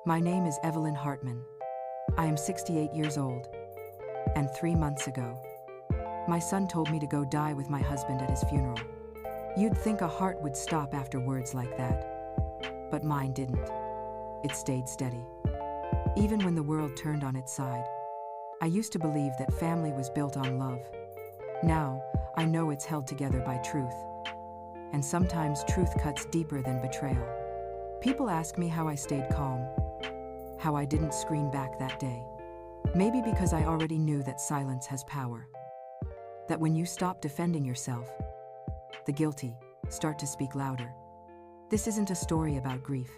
My name is Evelyn Hartman. I am 68 years old. And 3 months ago, my son told me to go die with my husband at his funeral. You'd think a heart would stop after words like that. But mine didn't. It stayed steady. Even when the world turned on its side. I used to believe that family was built on love. Now, I know it's held together by truth. And sometimes truth cuts deeper than betrayal. People ask me how I stayed calm, how I didn't scream back that day. Maybe because I already knew that silence has power. That when you stop defending yourself, the guilty start to speak louder. This isn't a story about grief.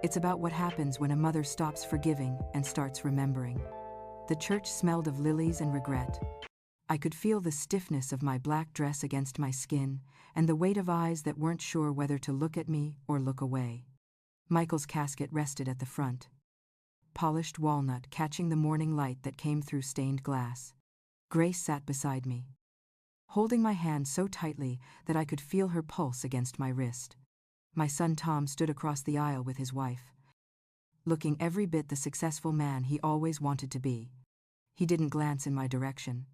It's about what happens when a mother stops forgiving and starts remembering. The church smelled of lilies and regret. I could feel the stiffness of my black dress against my skin and the weight of eyes that weren't sure whether to look at me or look away. Michael's casket rested at the front. Polished walnut catching the morning light that came through stained glass. Grace sat beside me, holding my hand so tightly that I could feel her pulse against my wrist. My son Tom stood across the aisle with his wife, looking every bit the successful man he always wanted to be. He didn't glance in my direction.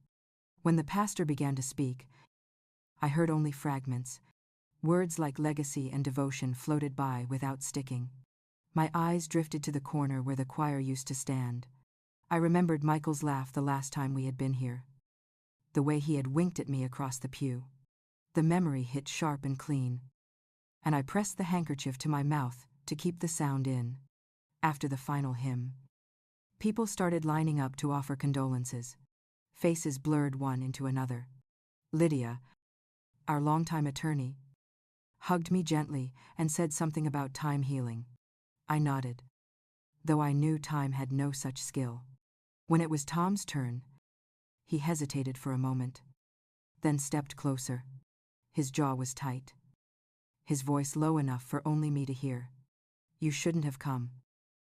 When the pastor began to speak, I heard only fragments. Words like legacy and devotion floated by without sticking. My eyes drifted to the corner where the choir used to stand. I remembered Michael's laugh the last time we had been here. The way he had winked at me across the pew. The memory hit sharp and clean. And I pressed the handkerchief to my mouth to keep the sound in. After the final hymn, people started lining up to offer condolences. Faces blurred one into another. Lydia, our longtime attorney, hugged me gently and said something about time healing. I nodded, though I knew time had no such skill. When it was Tom's turn, he hesitated for a moment, then stepped closer. His jaw was tight, his voice low enough for only me to hear. You shouldn't have come.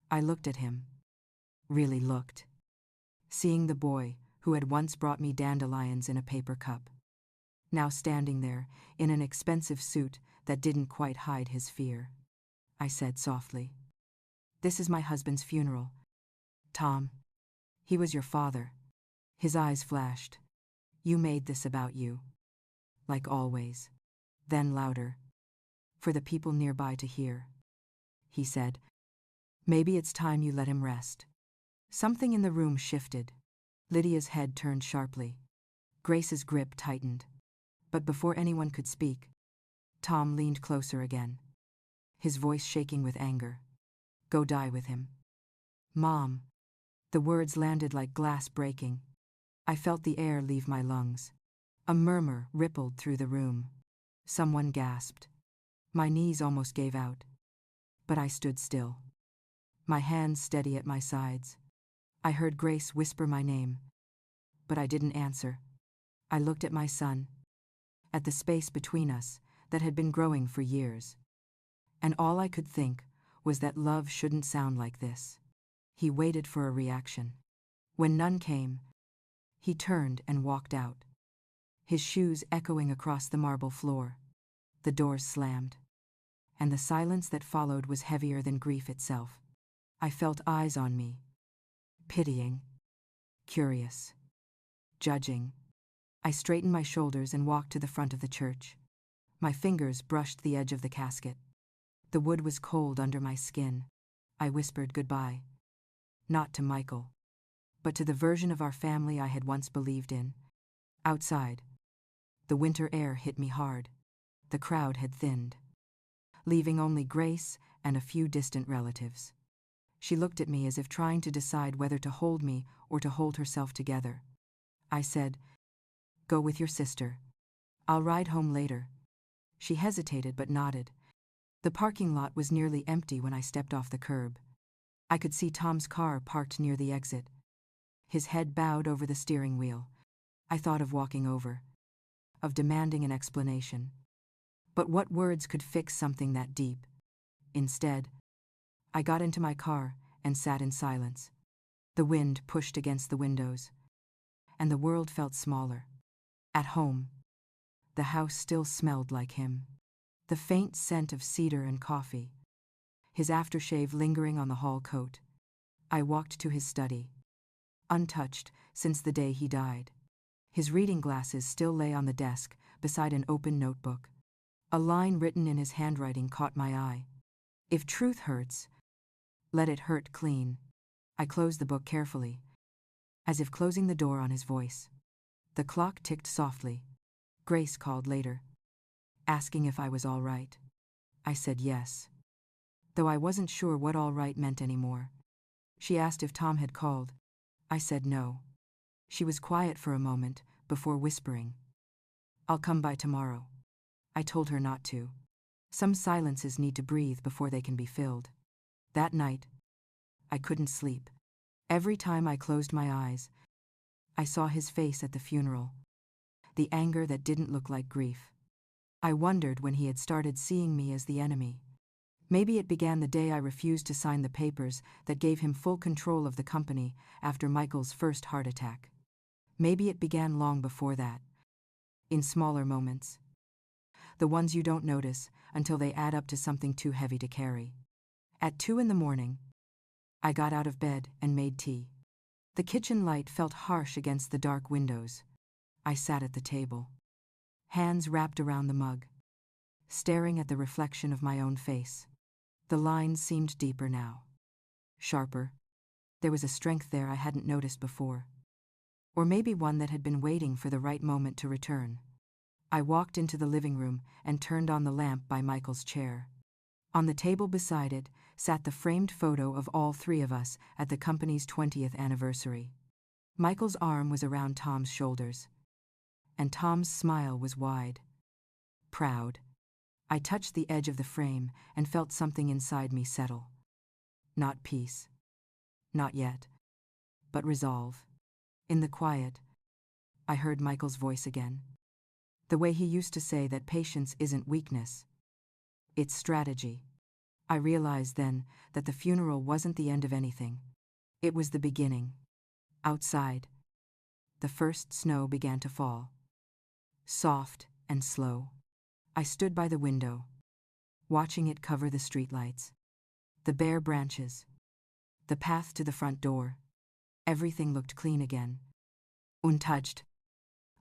I looked at him. Really looked. Seeing the boy who had once brought me dandelions in a paper cup, now standing there in an expensive suit that didn't quite hide his fear. I said softly, "This is my husband's funeral. Tom, he was your father." His eyes flashed. "You made this about you." Like always. Then louder. "For the people nearby to hear." He said, "Maybe it's time you let him rest." Something in the room shifted. Lydia's head turned sharply. Grace's grip tightened. But before anyone could speak, Tom leaned closer again, his voice shaking with anger. "Go die with him." "Mom." The words landed like glass breaking. I felt the air leave my lungs. A murmur rippled through the room. Someone gasped. My knees almost gave out. But I stood still, my hands steady at my sides. I heard Grace whisper my name, but I didn't answer. I looked at my son, at the space between us that had been growing for years. And all I could think was that love shouldn't sound like this. He waited for a reaction. When none came, he turned and walked out, his shoes echoing across the marble floor. The doors slammed, and the silence that followed was heavier than grief itself. I felt eyes on me, pitying, curious, judging. I straightened my shoulders and walked to the front of the church. My fingers brushed the edge of the casket. The wood was cold under my skin. I whispered goodbye. Not to Michael, but to the version of our family I had once believed in. Outside, the winter air hit me hard. The crowd had thinned, leaving only Grace and a few distant relatives. She looked at me as if trying to decide whether to hold me or to hold herself together. I said, "Go with your sister. I'll ride home later." She hesitated but nodded. The parking lot was nearly empty when I stepped off the curb. I could see Tom's car parked near the exit, his head bowed over the steering wheel. I thought of walking over, of demanding an explanation. But what words could fix something that deep? Instead, I got into my car and sat in silence. The wind pushed against the windows, and the world felt smaller. At home, the house still smelled like him. The faint scent of cedar and coffee. his aftershave lingering on the hall coat. I walked to his study. Untouched since the day he died. His reading glasses still lay on the desk, beside an open notebook. A line written in his handwriting caught my eye. "If truth hurts, let it hurt clean." I closed the book carefully, as if closing the door on his voice. The clock ticked softly. Grace called later, asking if I was all right. I said yes, though I wasn't sure what all right meant anymore. She asked if Tom had called. I said no. She was quiet for a moment, before whispering, "I'll come by tomorrow." I told her not to. Some silences need to breathe before they can be filled. That night, I couldn't sleep. Every time I closed my eyes, I saw his face at the funeral. The anger that didn't look like grief. I wondered when he had started seeing me as the enemy. Maybe it began the day I refused to sign the papers that gave him full control of the company after Michael's first heart attack. Maybe it began long before that. In smaller moments. The ones you don't notice until they add up to something too heavy to carry. At 2 a.m, I got out of bed and made tea. The kitchen light felt harsh against the dark windows. I sat at the table, hands wrapped around the mug, staring at the reflection of my own face. The lines seemed deeper now. Sharper. There was a strength there I hadn't noticed before. Or maybe one that had been waiting for the right moment to return. I walked into the living room and turned on the lamp by Michael's chair. On the table beside it sat the framed photo of all three of us at the company's 20th anniversary. Michael's arm was around Tom's shoulders, and Tom's smile was wide. Proud. I touched the edge of the frame and felt something inside me settle. Not peace. Not yet. But resolve. In the quiet, I heard Michael's voice again. The way he used to say that patience isn't weakness. It's strategy. I realized then that the funeral wasn't the end of anything. It was the beginning. Outside, the first snow began to fall. Soft and slow. I stood by the window, watching it cover the streetlights. The bare branches. The path to the front door. Everything looked clean again. Untouched.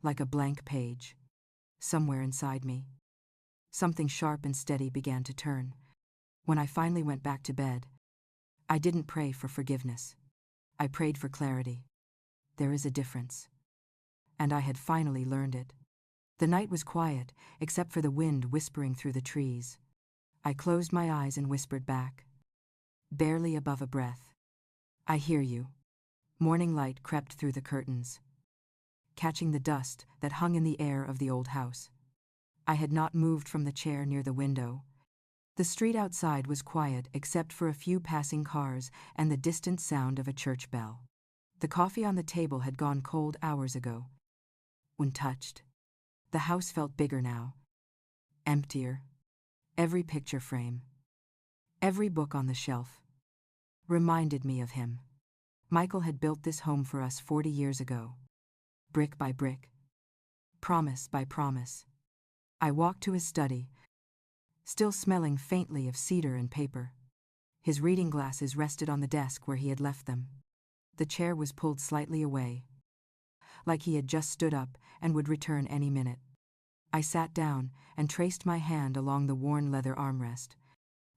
Like a blank page. Somewhere inside me, something sharp and steady began to turn. When I finally went back to bed, I didn't pray for forgiveness. I prayed for clarity. There is a difference. And I had finally learned it. The night was quiet, except for the wind whispering through the trees. I closed my eyes and whispered back, barely above a breath, "I hear you." Morning light crept through the curtains, catching the dust that hung in the air of the old house. I had not moved from the chair near the window. The street outside was quiet except for a few passing cars and the distant sound of a church bell. The coffee on the table had gone cold hours ago. Untouched. The house felt bigger now. Emptier. Every picture frame, every book on the shelf, reminded me of him. Michael had built this home for us 40 years ago. Brick by brick. Promise by promise. I walked to his study, still smelling faintly of cedar and paper. His reading glasses rested on the desk where he had left them. The chair was pulled slightly away, like he had just stood up and would return any minute. I sat down and traced my hand along the worn leather armrest.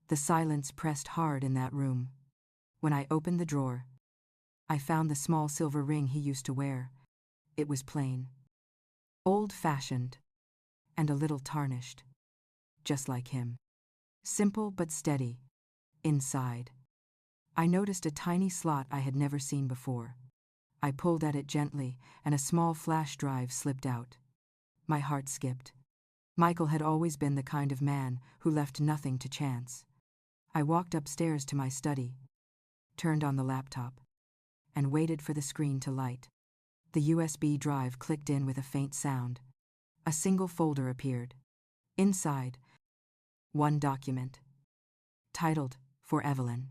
The silence pressed hard in that room. When I opened the drawer, I found the small silver ring he used to wear. It was plain, old-fashioned, and a little tarnished. Just like him. Simple but steady. Inside, I noticed a tiny slot I had never seen before. I pulled at it gently, and a small flash drive slipped out. My heart skipped. Michael had always been the kind of man who left nothing to chance. I walked upstairs to my study, turned on the laptop, and waited for the screen to light. The USB drive clicked in with a faint sound. A single folder appeared. Inside, one document, titled, "For Evelyn."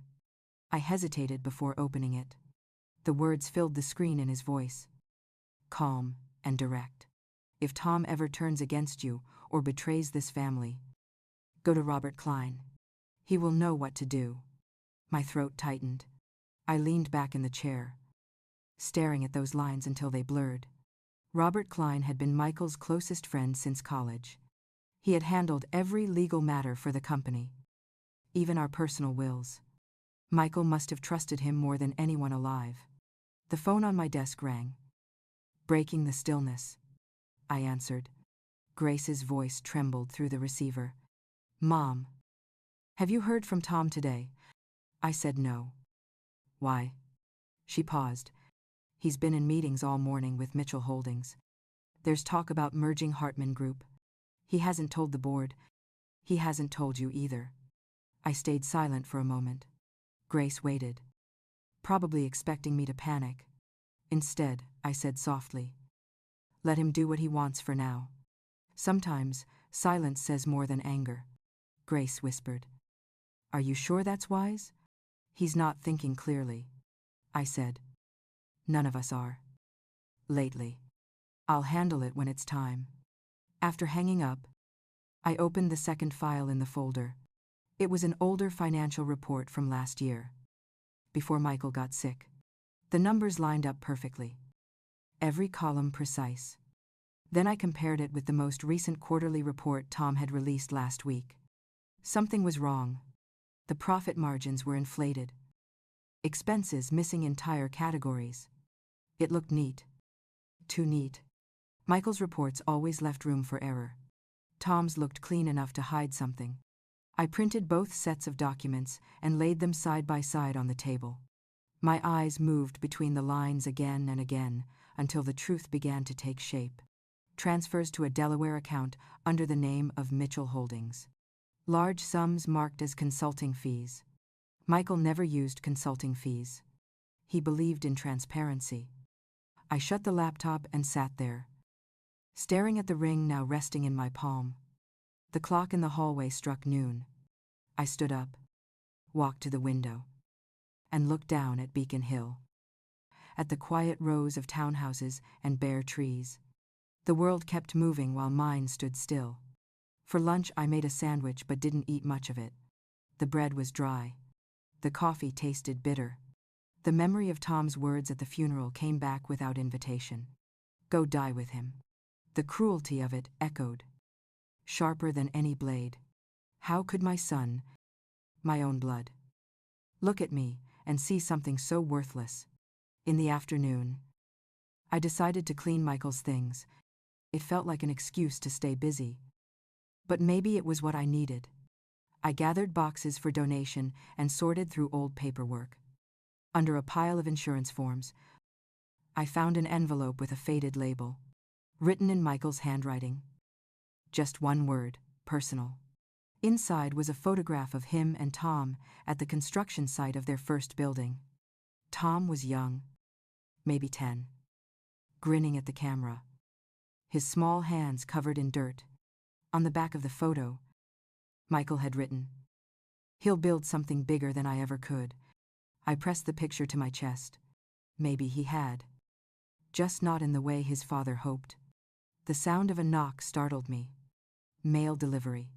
I hesitated before opening it. The words filled the screen in his voice. Calm and direct. "If Tom ever turns against you or betrays this family, go to Robert Klein. He will know what to do. My throat tightened. I leaned back in the chair, staring at those lines until they blurred. Robert Klein had been Michael's closest friend since college. He had handled every legal matter for the company, even our personal wills. Michael must have trusted him more than anyone alive. The phone on my desk rang. Breaking the stillness, I answered. Grace's voice trembled through the receiver. Mom. Have you heard from Tom today? I said no. Why? She paused. He's been in meetings all morning with Mitchell Holdings. There's talk about merging Hartman Group. He hasn't told the board. He hasn't told you either. I stayed silent for a moment. Grace waited, probably expecting me to panic. Instead, I said softly, let him do what he wants for now. Sometimes, silence says more than anger. Grace whispered. Are you sure that's wise? He's not thinking clearly. I said. None of us are. Lately. I'll handle it when it's time. After hanging up, I opened the second file in the folder. It was an older financial report from last year, before Michael got sick. The numbers lined up perfectly. Every column precise. Then I compared it with the most recent quarterly report Tom had released last week. Something was wrong. The profit margins were inflated. Expenses missing entire categories. It looked neat. Too neat. Michael's reports always left room for error. Tom's looked clean enough to hide something. I printed both sets of documents and laid them side by side on the table. My eyes moved between the lines again and again until the truth began to take shape. Transfers to a Delaware account under the name of Mitchell Holdings. Large sums marked as consulting fees. Michael never used consulting fees. He believed in transparency. I shut the laptop and sat there, staring at the ring now resting in my palm. The clock in the hallway struck noon. I stood up, walked to the window, and looked down at Beacon Hill. At the quiet rows of townhouses and bare trees. The world kept moving while mine stood still. For lunch I made a sandwich but didn't eat much of it. The bread was dry. The coffee tasted bitter. The memory of Tom's words at the funeral came back without invitation. Go die with him. The cruelty of it echoed, sharper than any blade. How could my son, my own blood, look at me and see something so worthless? In the afternoon, I decided to clean Michael's things. It felt like an excuse to stay busy. But maybe it was what I needed. I gathered boxes for donation and sorted through old paperwork. Under a pile of insurance forms, I found an envelope with a faded label, written in Michael's handwriting. Just one word, personal. Inside was a photograph of him and Tom at the construction site of their first building. Tom was young, maybe 10, grinning at the camera, his small hands covered in dirt. On the back of the photo, Michael had written, "He'll build something bigger than I ever could." I pressed the picture to my chest. Maybe he had. Just not in the way his father hoped. The sound of a knock startled me. Mail delivery.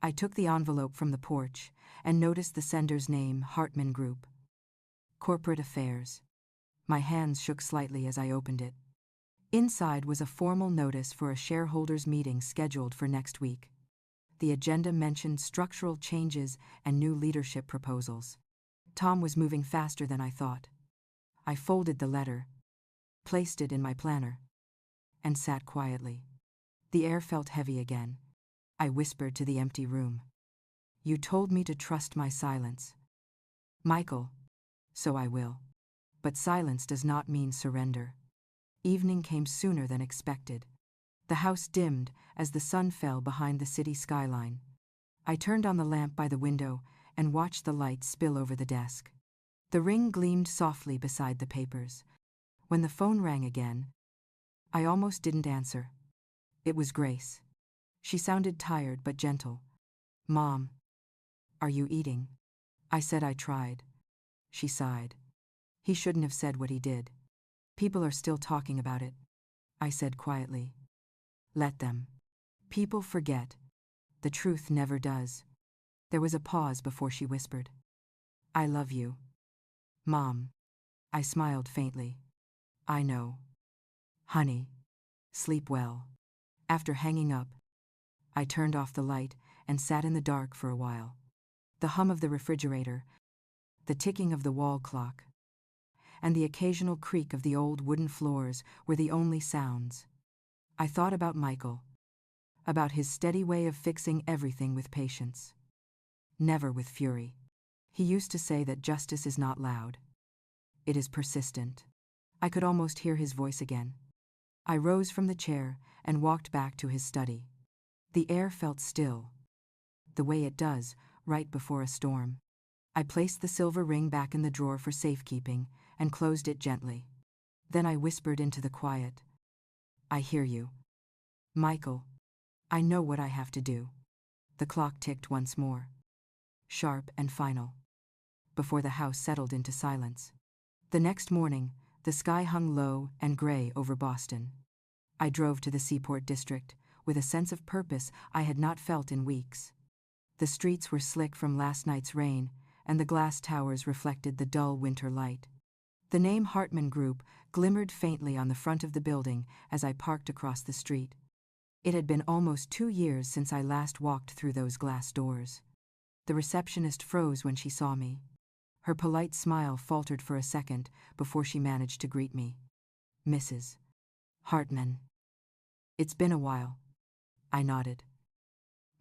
I took the envelope from the porch and noticed the sender's name, Hartman Group. Corporate Affairs. My hands shook slightly as I opened it. Inside was a formal notice for a shareholders' meeting scheduled for next week. The agenda mentioned structural changes and new leadership proposals. Tom was moving faster than I thought. I folded the letter, placed it in my planner, and sat quietly. The air felt heavy again. I whispered to the empty room. You told me to trust my silence, Michael, so I will. But silence does not mean surrender. Evening came sooner than expected. The house dimmed as the sun fell behind the city skyline. I turned on the lamp by the window and watched the light spill over the desk. The ring gleamed softly beside the papers. When the phone rang again, I almost didn't answer. It was Grace. She sounded tired but gentle. Mom, are you eating? I said I tried. She sighed. He shouldn't have said what he did. People are still talking about it, I said quietly. Let them. People forget. The truth never does. There was a pause before she whispered, "I love you, Mom." I smiled faintly. "I know. Honey, sleep well." After hanging up, I turned off the light and sat in the dark for a while. The hum of the refrigerator, the ticking of the wall clock, and the occasional creak of the old wooden floors were the only sounds. I thought about Michael, about his steady way of fixing everything with patience, never with fury. He used to say that justice is not loud. It is persistent. I could almost hear his voice again. I rose from the chair and walked back to his study. The air felt still, the way it does right before a storm. I placed the silver ring back in the drawer for safekeeping and closed it gently. Then I whispered into the quiet, "I hear you, Michael. I know what I have to do." The clock ticked once more, sharp and final, before the house settled into silence. The next morning, the sky hung low and gray over Boston. I drove to the Seaport District with a sense of purpose I had not felt in weeks. The streets were slick from last night's rain, and the glass towers reflected the dull winter light. The name Hartman Group glimmered faintly on the front of the building as I parked across the street. It had been almost 2 years since I last walked through those glass doors. The receptionist froze when she saw me. Her polite smile faltered for a second before she managed to greet me. "Mrs. Hartman." "It's been a while." I nodded,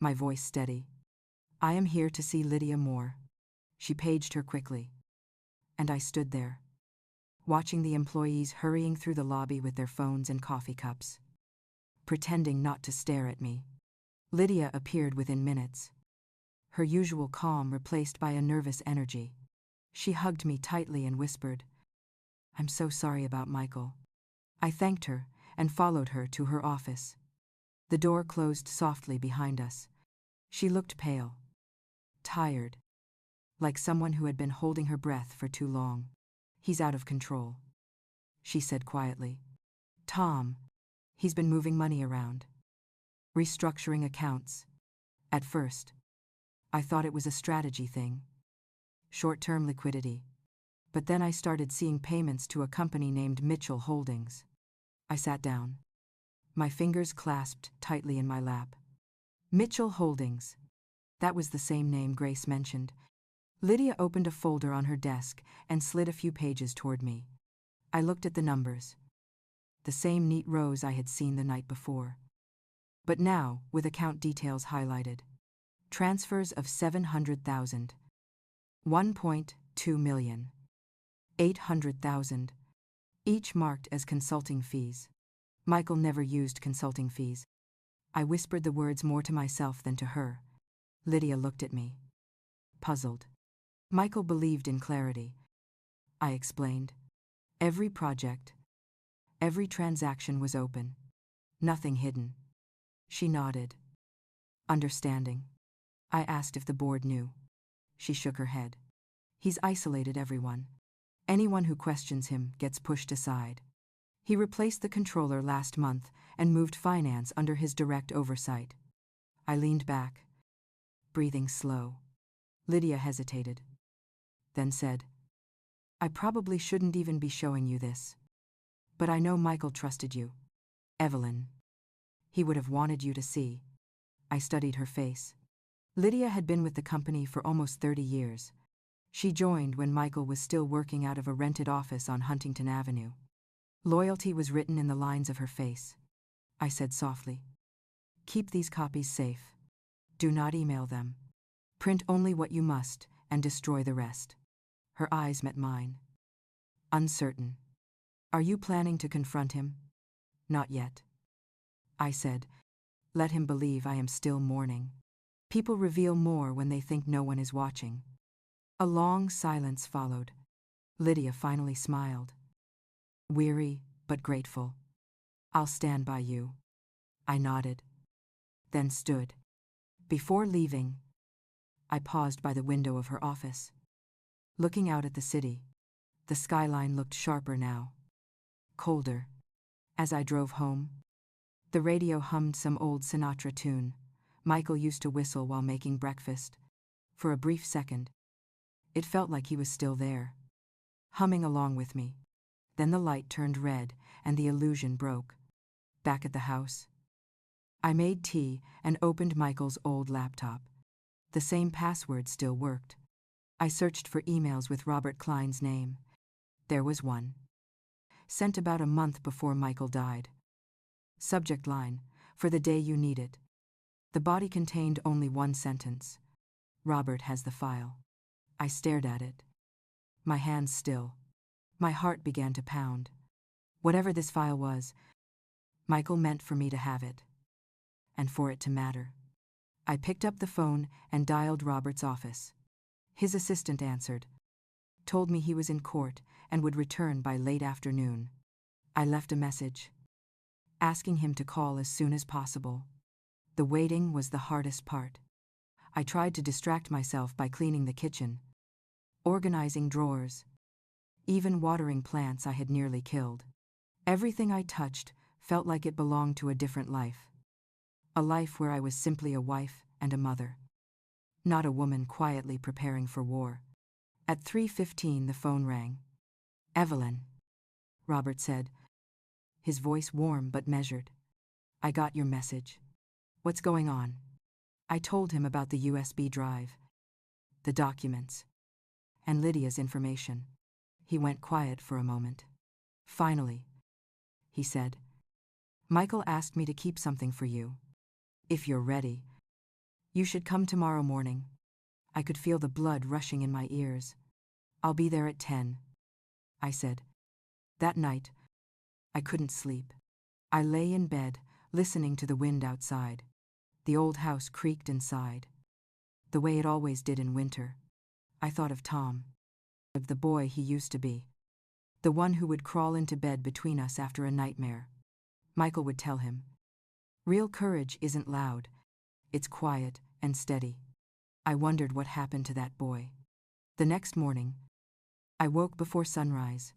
my voice steady. "I am here to see Lydia Moore." She paged her quickly, and I stood there, watching the employees hurrying through the lobby with their phones and coffee cups, pretending not to stare at me. Lydia appeared within minutes, her usual calm replaced by a nervous energy. She hugged me tightly and whispered, "I'm so sorry about Michael." I thanked her and followed her to her office. The door closed softly behind us. She looked pale, tired, like someone who had been holding her breath for too long. "He's out of control," she said quietly. "Tom, he's been moving money around, restructuring accounts. At first, I thought it was a strategy thing, short-term liquidity. But then I started seeing payments to a company named Mitchell Holdings." I sat down, my fingers clasped tightly in my lap. Mitchell Holdings. That was the same name Grace mentioned. Lydia opened a folder on her desk and slid a few pages toward me. I looked at the numbers, the same neat rows I had seen the night before, but now with account details highlighted. Transfers of $700,000, $1.2 million, $800,000, each marked as consulting fees. Michael never used consulting fees. I whispered the words more to myself than to her. Lydia looked at me, puzzled. "Michael believed in clarity," I explained. "Every project, every transaction was open, nothing hidden." She nodded, understanding. I asked if the board knew. She shook her head. "He's isolated everyone. Anyone who questions him gets pushed aside. He replaced the controller last month and moved finance under his direct oversight." I leaned back, breathing slow. Lydia hesitated, then said, "I probably shouldn't even be showing you this. But I know Michael trusted you. Evelyn. He would have wanted you to see." I studied her face. Lydia had been with the company for almost 30 years. She joined when Michael was still working out of a rented office on Huntington Avenue. Loyalty was written in the lines of her face. I said softly, "Keep these copies safe. Do not email them. Print only what you must and destroy the rest." Her eyes met mine, uncertain. "Are you planning to confront him?" "Not yet," I said. "Let him believe I am still mourning. People reveal more when they think no one is watching." A long silence followed. Lydia finally smiled, weary but grateful. "I'll stand by you." I nodded, then stood. Before leaving, I paused by the window of her office, looking out at the city. The skyline looked sharper now, colder. As I drove home, the radio hummed some old Sinatra tune Michael used to whistle while making breakfast. For a brief second, it felt like he was still there, humming along with me. Then the light turned red, and the illusion broke. Back at the house, I made tea and opened Michael's old laptop. The same password still worked. I searched for emails with Robert Klein's name. There was one. Sent about a month before Michael died. Subject line, "For the day you need it." The body contained only one sentence. "Robert has the file." I stared at it, my hands still. My heart began to pound. Whatever this file was, Michael meant for me to have it, and for it to matter. I picked up the phone and dialed Robert's office. His assistant answered, told me he was in court and would return by late afternoon. I left a message, asking him to call as soon as possible. The waiting was the hardest part. I tried to distract myself by cleaning the kitchen, organizing drawers, even watering plants I had nearly killed. Everything I touched felt like it belonged to a different life. A life where I was simply a wife and a mother, not a woman quietly preparing for war. At 3:15 the phone rang. "Evelyn," Robert said, his voice warm but measured. "I got your message. What's going on?" I told him about the USB drive, the documents, and Lydia's information. He went quiet for a moment. "Finally," he said. "Michael asked me to keep something for you. If you're ready, you should come tomorrow morning." I could feel the blood rushing in my ears. "I'll be there at 10, I said. That night, I couldn't sleep. I lay in bed, listening to the wind outside. The old house creaked and sighed, the way it always did in winter. I thought of Tom, of the boy he used to be, the one who would crawl into bed between us after a nightmare. Michael would tell him, "Real courage isn't loud, it's quiet and steady." I wondered what happened to that boy. The next morning, I woke before sunrise,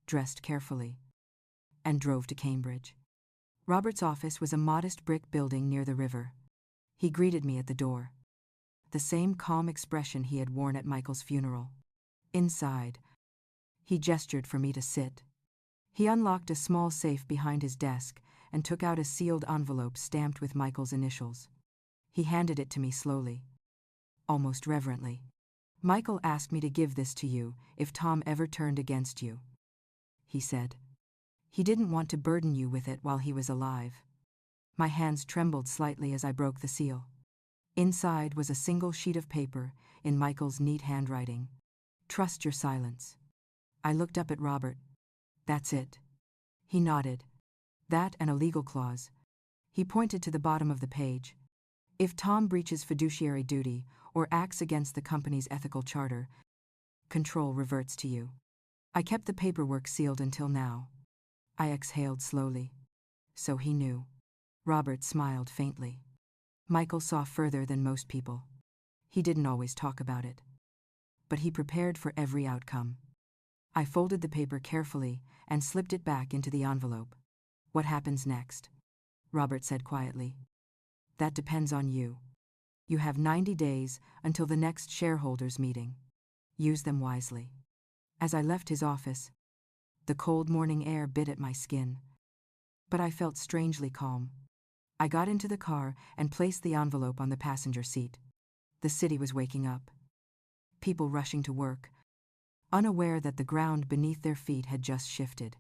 dressed carefully, and drove to Cambridge. Robert's office was a modest brick building near the river. He greeted me at the door, the same calm expression he had worn at Michael's funeral. Inside, he gestured for me to sit. He unlocked a small safe behind his desk and took out a sealed envelope stamped with Michael's initials. He handed it to me slowly, almost reverently. "Michael asked me to give this to you if Tom ever turned against you," he said. "He didn't want to burden you with it while he was alive." My hands trembled slightly as I broke the seal. Inside was a single sheet of paper in Michael's neat handwriting. "Trust your silence." I looked up at Robert. "That's it." He nodded. "That and a legal clause." He pointed to the bottom of the page. "If Tom breaches fiduciary duty or acts against the company's ethical charter, control reverts to you." I kept the paperwork sealed until now. I exhaled slowly. So he knew. Robert smiled faintly. Michael saw further than most people. He didn't always talk about it, but he prepared for every outcome. I folded the paper carefully and slipped it back into the envelope. "What happens next?" Robert said quietly. "That depends on you. You have 90 days until the next shareholders' meeting. Use them wisely." As I left his office, the cold morning air bit at my skin, but I felt strangely calm. I got into the car and placed the envelope on the passenger seat. The city was waking up. People rushing to work, unaware that the ground beneath their feet had just shifted.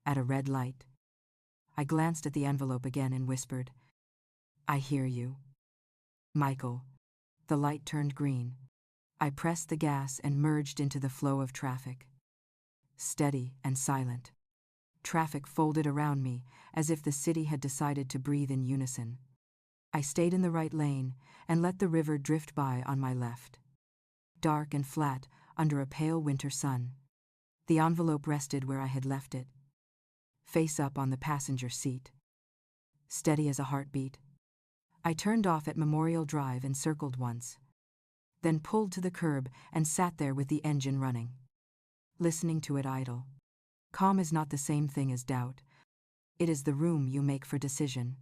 At a red light, I glanced at the envelope again and whispered, "I hear you, Michael." The light turned green. I pressed the gas and merged into the flow of traffic. Steady and silent. Traffic folded around me as if the city had decided to breathe in unison. I stayed in the right lane and let the river drift by on my left. Dark and flat under a pale winter sun. The envelope rested where I had left it, face up on the passenger seat. Steady as a heartbeat. I turned off at Memorial Drive and circled once, then pulled to the curb and sat there with the engine running, listening to it idle. Calm is not the same thing as doubt. It is the room you make for decision.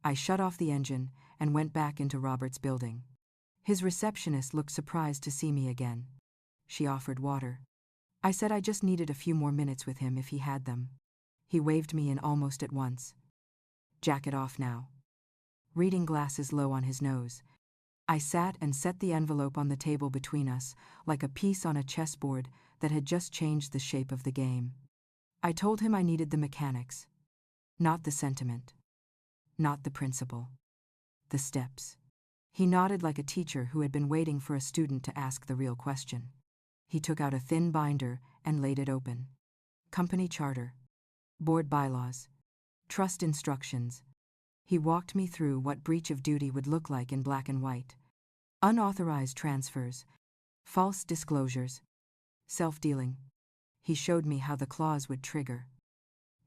I shut off the engine and went back into Robert's building. His receptionist looked surprised to see me again. She offered water. I said I just needed a few more minutes with him if he had them. He waved me in almost at once. Jacket off now. Reading glasses low on his nose. I sat and set the envelope on the table between us, like a piece on a chessboard that had just changed the shape of the game. I told him I needed the mechanics. Not the sentiment. Not the principle. The steps. He nodded like a teacher who had been waiting for a student to ask the real question. He took out a thin binder and laid it open. Company charter. Board bylaws. Trust instructions. He walked me through what breach of duty would look like in black and white. Unauthorized transfers. False disclosures. Self-dealing. He showed me how the clause would trigger.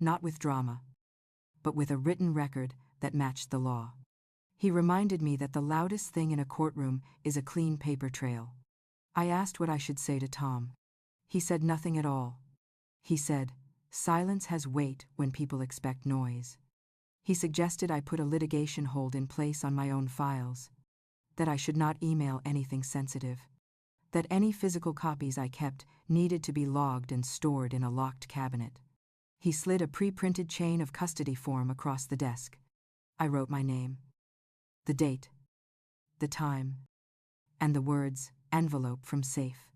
Not with drama, but with a written record that matched the law. He reminded me that the loudest thing in a courtroom is a clean paper trail. I asked what I should say to Tom. He said nothing at all. He said, silence has weight when people expect noise. He suggested I put a litigation hold in place on my own files. That I should not email anything sensitive. That any physical copies I kept needed to be logged and stored in a locked cabinet. He slid a pre-printed chain of custody form across the desk. I wrote my name. The date. The time. And the words, envelope from safe.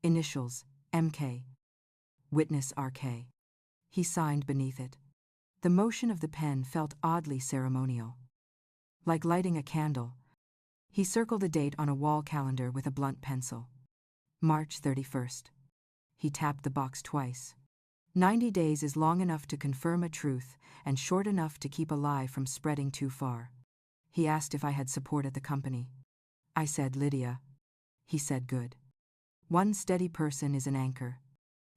Initials, MK. Witness RK. He signed beneath it. The motion of the pen felt oddly ceremonial. Like lighting a candle. He circled a date on a wall calendar with a blunt pencil. March 31st. He tapped the box twice. 90 days is long enough to confirm a truth and short enough to keep a lie from spreading too far. He asked if I had support at the company. I said Lydia. He said good. 1 steady person is an anchor.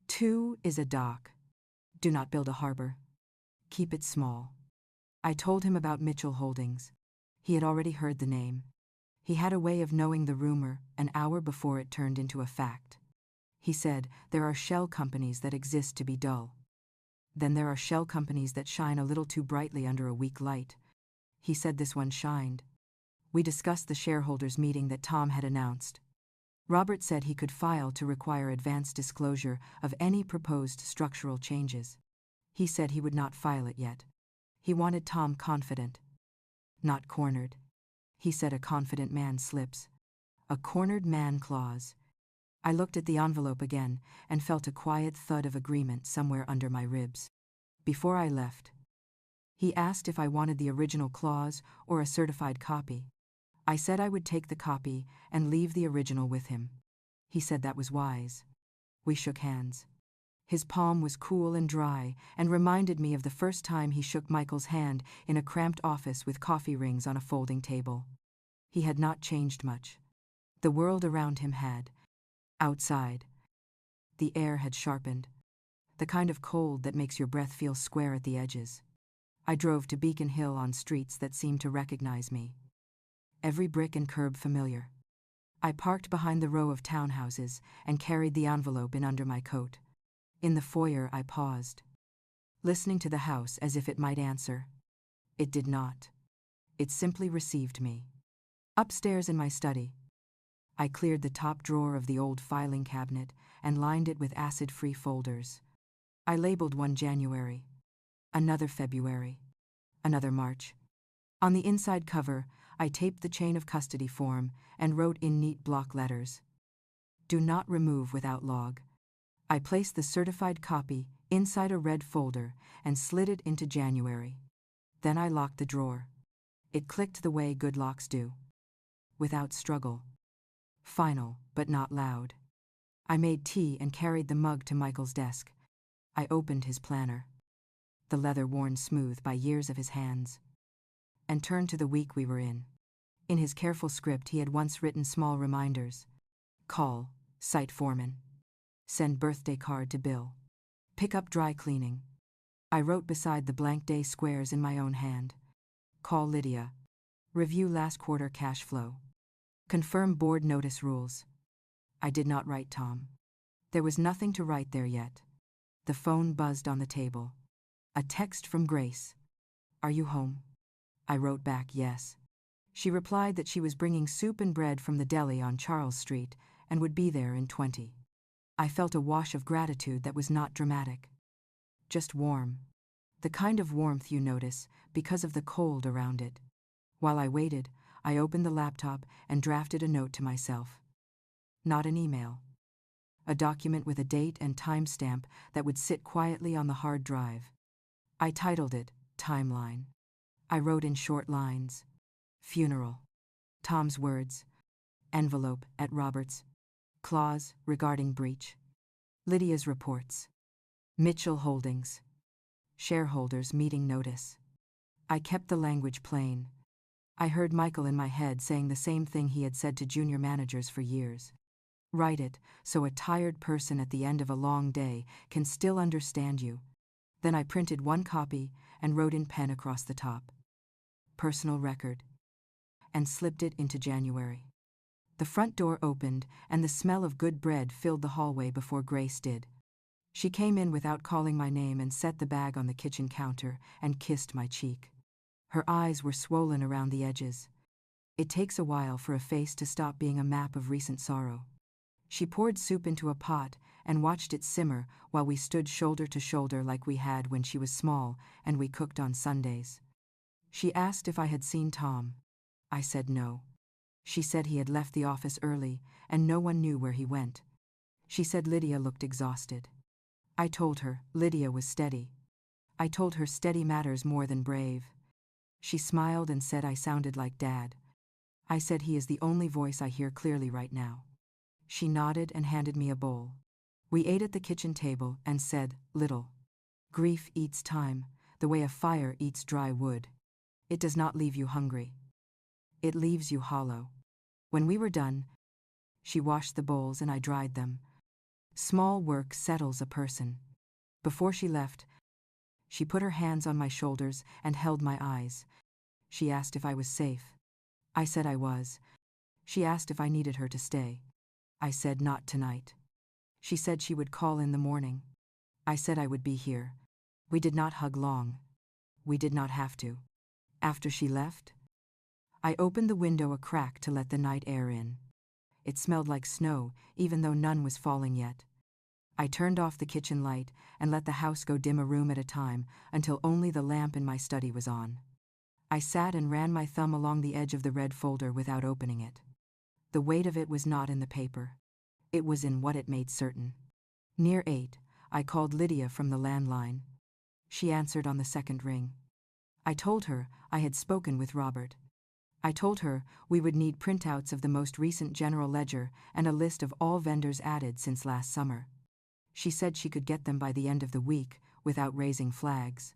2 is a dock. Do not build a harbor. Keep it small. I told him about Mitchell Holdings. He had already heard the name. He had a way of knowing the rumor an hour before it turned into a fact. He said, there are shell companies that exist to be dull. Then there are shell companies that shine a little too brightly under a weak light. He said this one shined. We discussed the shareholders' meeting that Tom had announced. Robert said he could file to require advance disclosure of any proposed structural changes. He said he would not file it yet. He wanted Tom confident. Not cornered. He said a confident man slips. A cornered man clause. I looked at the envelope again and felt a quiet thud of agreement somewhere under my ribs. Before I left, he asked if I wanted the original clause or a certified copy. I said I would take the copy and leave the original with him. He said that was wise. We shook hands. His palm was cool and dry and reminded me of the first time he shook Michael's hand in a cramped office with coffee rings on a folding table. He had not changed much. The world around him had. Outside. The air had sharpened. The kind of cold that makes your breath feel square at the edges. I drove to Beacon Hill on streets that seemed to recognize me. Every brick and curb familiar. I parked behind the row of townhouses and carried the envelope in under my coat. In the foyer I paused, listening to the house as if it might answer. It did not. It simply received me. Upstairs in my study, I cleared the top drawer of the old filing cabinet and lined it with acid-free folders. I labeled one January, another February, another March. On the inside cover, I taped the chain of custody form and wrote in neat block letters. Do not remove without log. I placed the certified copy inside a red folder and slid it into January. Then I locked the drawer. It clicked the way good locks do. Without struggle. Final, but not loud. I made tea and carried the mug to Michael's desk. I opened his planner, the leather worn smooth by years of his hands, and turned to the week we were in. In his careful script he had once written small reminders. Call, site foreman. Send birthday card to Bill. Pick up dry cleaning. I wrote beside the blank day squares in my own hand. Call Lydia. Review last quarter cash flow. Confirm board notice rules. I did not write Tom. There was nothing to write there yet. The phone buzzed on the table. A text from Grace. Are you home? I wrote back yes. She replied that she was bringing soup and bread from the deli on Charles Street and would be there in 20. I felt a wash of gratitude that was not dramatic. Just warm. The kind of warmth you notice because of the cold around it. While I waited, I opened the laptop and drafted a note to myself. Not an email. A document with a date and timestamp that would sit quietly on the hard drive. I titled it, Timeline. I wrote in short lines. Funeral. Tom's words. Envelope at Roberts. Clause regarding breach. Lydia's reports. Mitchell Holdings. Shareholders meeting notice. I kept the language plain. I heard Michael in my head saying the same thing he had said to junior managers for years. Write it so a tired person at the end of a long day can still understand you. Then I printed one copy and wrote in pen across the top. Personal record. And slipped it into January. The front door opened and the smell of good bread filled the hallway before Grace did. She came in without calling my name and set the bag on the kitchen counter and kissed my cheek. Her eyes were swollen around the edges. It takes a while for a face to stop being a map of recent sorrow. She poured soup into a pot and watched it simmer while we stood shoulder to shoulder like we had when she was small and we cooked on Sundays. She asked if I had seen Tom. I said no. She said he had left the office early and no one knew where he went. She said Lydia looked exhausted. I told her Lydia was steady. I told her steady matters more than brave. She smiled and said I sounded like Dad. I said he is the only voice I hear clearly right now. She nodded and handed me a bowl. We ate at the kitchen table and said, little. Grief eats time, the way a fire eats dry wood. It does not leave you hungry. It leaves you hollow. When we were done, she washed the bowls and I dried them. Small work settles a person. Before she left, she put her hands on my shoulders and held my eyes. She asked if I was safe. I said I was. She asked if I needed her to stay. I said not tonight. She said she would call in the morning. I said I would be here. We did not hug long. We did not have to. After she left, I opened the window a crack to let the night air in. It smelled like snow, even though none was falling yet. I turned off the kitchen light and let the house go dim a room at a time until only the lamp in my study was on. I sat and ran my thumb along the edge of the red folder without opening it. The weight of it was not in the paper. It was in what it made certain. Near 8, I called Lydia from the landline. She answered on the second ring. I told her I had spoken with Robert. I told her we would need printouts of the most recent general ledger and a list of all vendors added since last summer. She said she could get them by the end of the week without raising flags.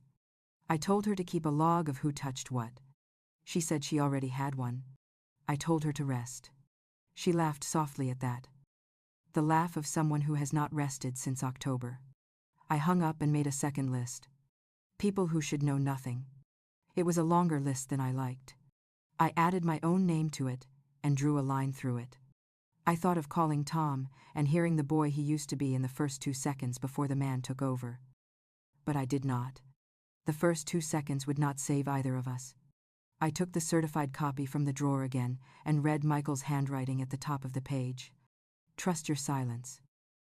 I told her to keep a log of who touched what. She said she already had one. I told her to rest. She laughed softly at that. The laugh of someone who has not rested since October. I hung up and made a second list. People who should know nothing. It was a longer list than I liked. I added my own name to it and drew a line through it. I thought of calling Tom and hearing the boy he used to be in the first 2 seconds before the man took over. But I did not. The first 2 seconds would not save either of us. I took the certified copy from the drawer again and read Michael's handwriting at the top of the page. Trust your silence.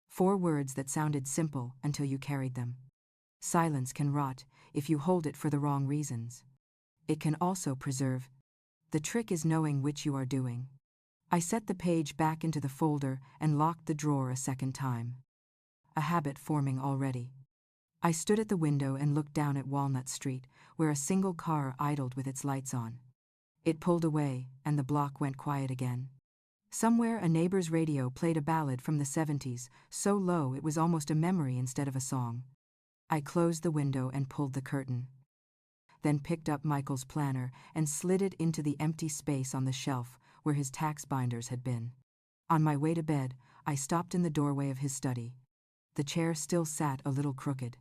4 words that sounded simple until you carried them. Silence can rot if you hold it for the wrong reasons. It can also preserve. The trick is knowing which you are doing. I set the page back into the folder and locked the drawer a second time. A habit forming already. I stood at the window and looked down at Walnut Street, where a single car idled with its lights on. It pulled away, and the block went quiet again. Somewhere a neighbor's radio played a ballad from the 70s, so low it was almost a memory instead of a song. I closed the window and pulled the curtain. Then picked up Michael's planner and slid it into the empty space on the shelf where his tax binders had been. On my way to bed, I stopped in the doorway of his study. The chair still sat a little crooked.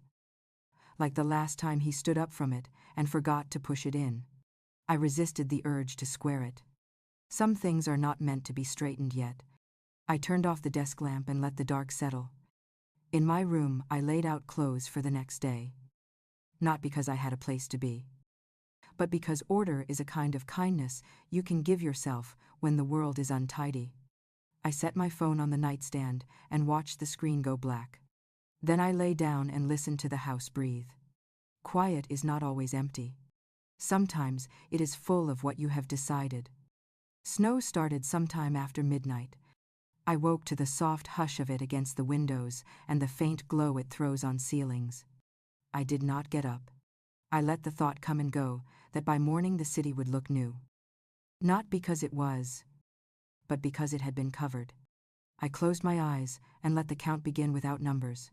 Like the last time he stood up from it and forgot to push it in. I resisted the urge to square it. Some things are not meant to be straightened yet. I turned off the desk lamp and let the dark settle. In my room, I laid out clothes for the next day. Not because I had a place to be, but because order is a kind of kindness you can give yourself when the world is untidy. I set my phone on the nightstand and watched the screen go black. Then I lay down and listened to the house breathe. Quiet is not always empty. Sometimes it is full of what you have decided. Snow started sometime after midnight. I woke to the soft hush of it against the windows and the faint glow it throws on ceilings. I did not get up. I let the thought come and go that by morning the city would look new. Not because it was, but because it had been covered. I closed my eyes and let the count begin without numbers.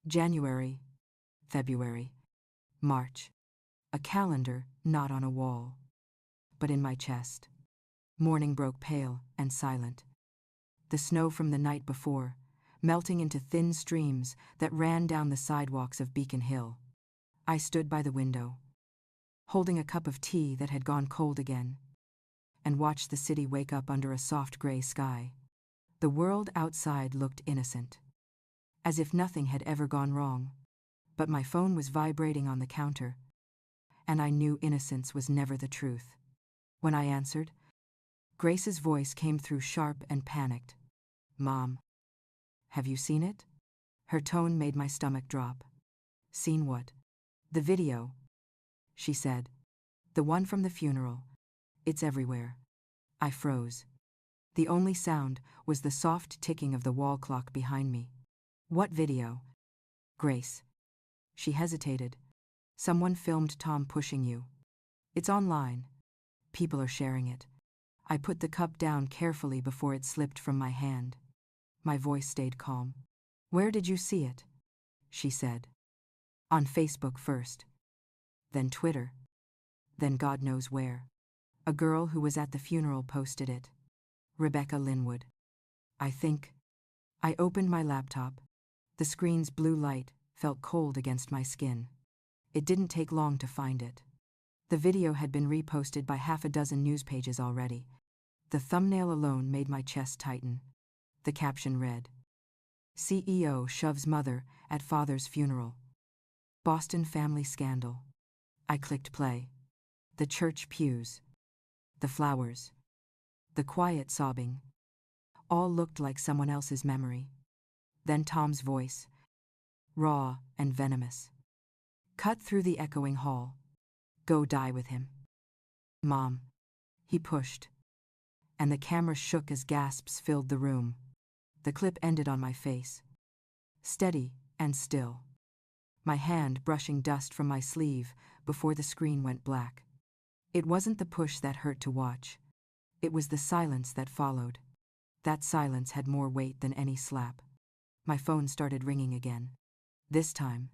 January, February, March. A calendar, not on a wall, but in my chest. Morning broke pale and silent. The snow from the night before, melting into thin streams that ran down the sidewalks of Beacon Hill. I stood by the window, holding a cup of tea that had gone cold again, and watched the city wake up under a soft gray sky. The world outside looked innocent, as if nothing had ever gone wrong. But my phone was vibrating on the counter, and I knew innocence was never the truth. When I answered, Grace's voice came through sharp and panicked. "Mom, have you seen it?" Her tone made my stomach drop. "Seen what?" "The video," she said. "The one from the funeral. It's everywhere." I froze. The only sound was the soft ticking of the wall clock behind me. "What video?" "Grace." She hesitated. "Someone filmed Tom pushing you. It's online. People are sharing it." I put the cup down carefully before it slipped from my hand. My voice stayed calm. "Where did you see it?" she said. "On Facebook first. Then Twitter. Then God knows where. A girl who was at the funeral posted it. Rebecca Linwood. I think." I opened my laptop. The screen's blue light felt cold against my skin. It didn't take long to find it. The video had been reposted by half a dozen news pages already. The thumbnail alone made my chest tighten. The caption read, "CEO shoves mother at father's funeral. Boston family scandal." I clicked play. The church pews, the flowers, the quiet sobbing, all looked like someone else's memory. Then Tom's voice, raw and venomous, cut through the echoing hall. "Go die with him." "Mom." He pushed, and the camera shook as gasps filled the room. The clip ended on my face, steady and still, my hand brushing dust from my sleeve before the screen went black. It wasn't the push that hurt to watch. It was the silence that followed. That silence had more weight than any slap. My phone started ringing again. This time,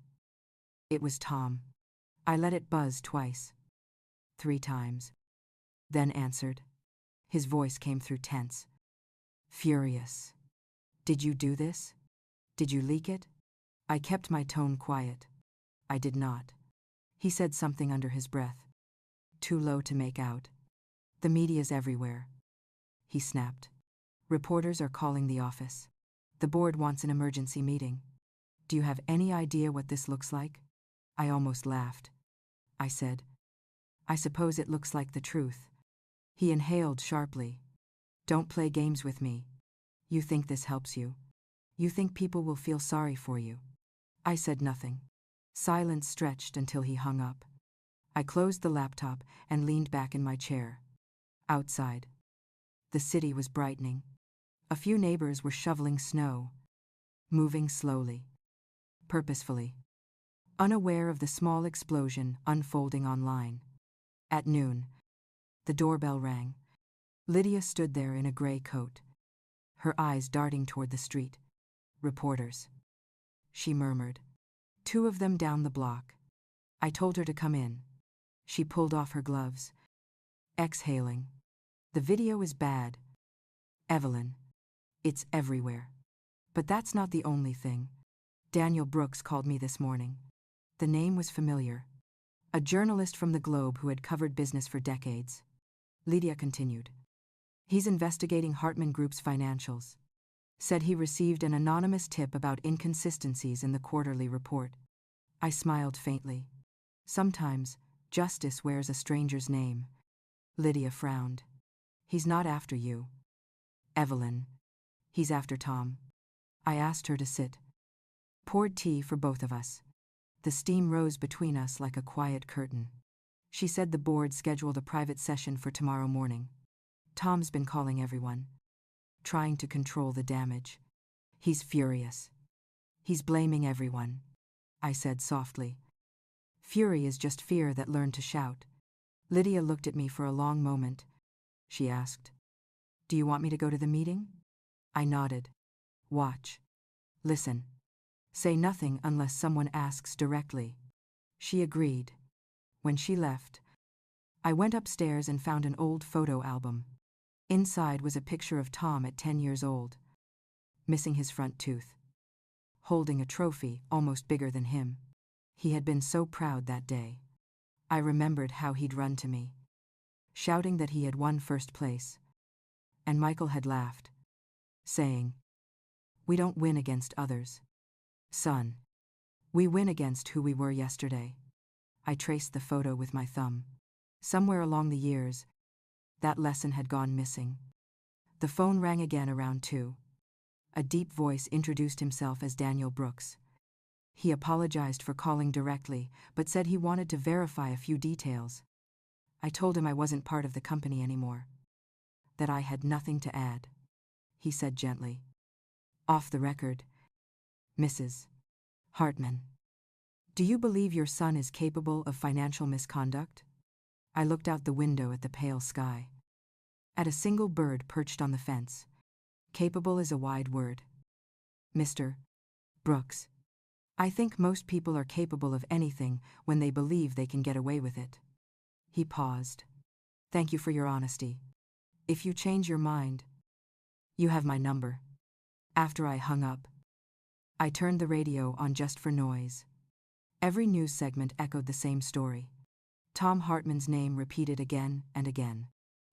it was Tom. I let it buzz twice, 3 times, then answered. His voice came through tense, furious. "Did you do this? Did you leak it?" I kept my tone quiet. "I did not." He said something under his breath, too low to make out. "The media's everywhere," he snapped. "Reporters are calling the office. The board wants an emergency meeting. Do you have any idea what this looks like?" I almost laughed. I said, "I suppose it looks like the truth." He inhaled sharply. "Don't play games with me. You think this helps you? You think people will feel sorry for you?" I said nothing. Silence stretched until he hung up. I closed the laptop and leaned back in my chair. Outside, the city was brightening. A few neighbors were shoveling snow, moving slowly, purposefully, unaware of the small explosion unfolding online. At noon, the doorbell rang. Lydia stood there in a gray coat, her eyes darting toward the street. "Reporters," she murmured. "2 of them down the block." I told her to come in. She pulled off her gloves, exhaling. "The video is bad, Evelyn. It's everywhere. But that's not the only thing. Daniel Brooks called me this morning." The name was familiar. A journalist from the Globe who had covered business for decades. Lydia continued. "He's investigating Hartman Group's financials. Said he received an anonymous tip about inconsistencies in the quarterly report." I smiled faintly. Sometimes, Justice wears a stranger's name. Lydia frowned. He's not after you. Evelyn. He's after Tom. I asked her to sit. Poured tea for both of us. The steam rose between us like a quiet curtain. She said the board scheduled a private session for tomorrow morning. Tom's been calling everyone, trying to control the damage. He's furious. He's blaming everyone, I said softly. Fury is just fear that learned to shout. Lydia looked at me for a long moment. She asked, "Do you want me to go to the meeting?" I nodded. "Watch. Listen. Say nothing unless someone asks directly." She agreed. When she left, I went upstairs and found an old photo album. Inside was a picture of Tom at 10 years old, missing his front tooth, holding a trophy almost bigger than him. He had been so proud that day. I remembered how he'd run to me, shouting that he had won first place. And Michael had laughed, saying, "We don't win against others, son. We win against who we were yesterday." I traced the photo with my thumb. Somewhere along the years, that lesson had gone missing. The phone rang again around 2. A deep voice introduced himself as Daniel Brooks. He apologized for calling directly, but said he wanted to verify a few details. I told him I wasn't part of the company anymore, that I had nothing to add. He said gently, "Off the record, Mrs. Hartman, do you believe your son is capable of financial misconduct?" I looked out the window at the pale sky, at a single bird perched on the fence. Capable is a wide word. "Mr. Brooks, I think most people are capable of anything when they believe they can get away with it." He paused. "Thank you for your honesty. If you change your mind, you have my number." After I hung up, I turned the radio on just for noise. Every news segment echoed the same story. Tom Hartman's name repeated again and again.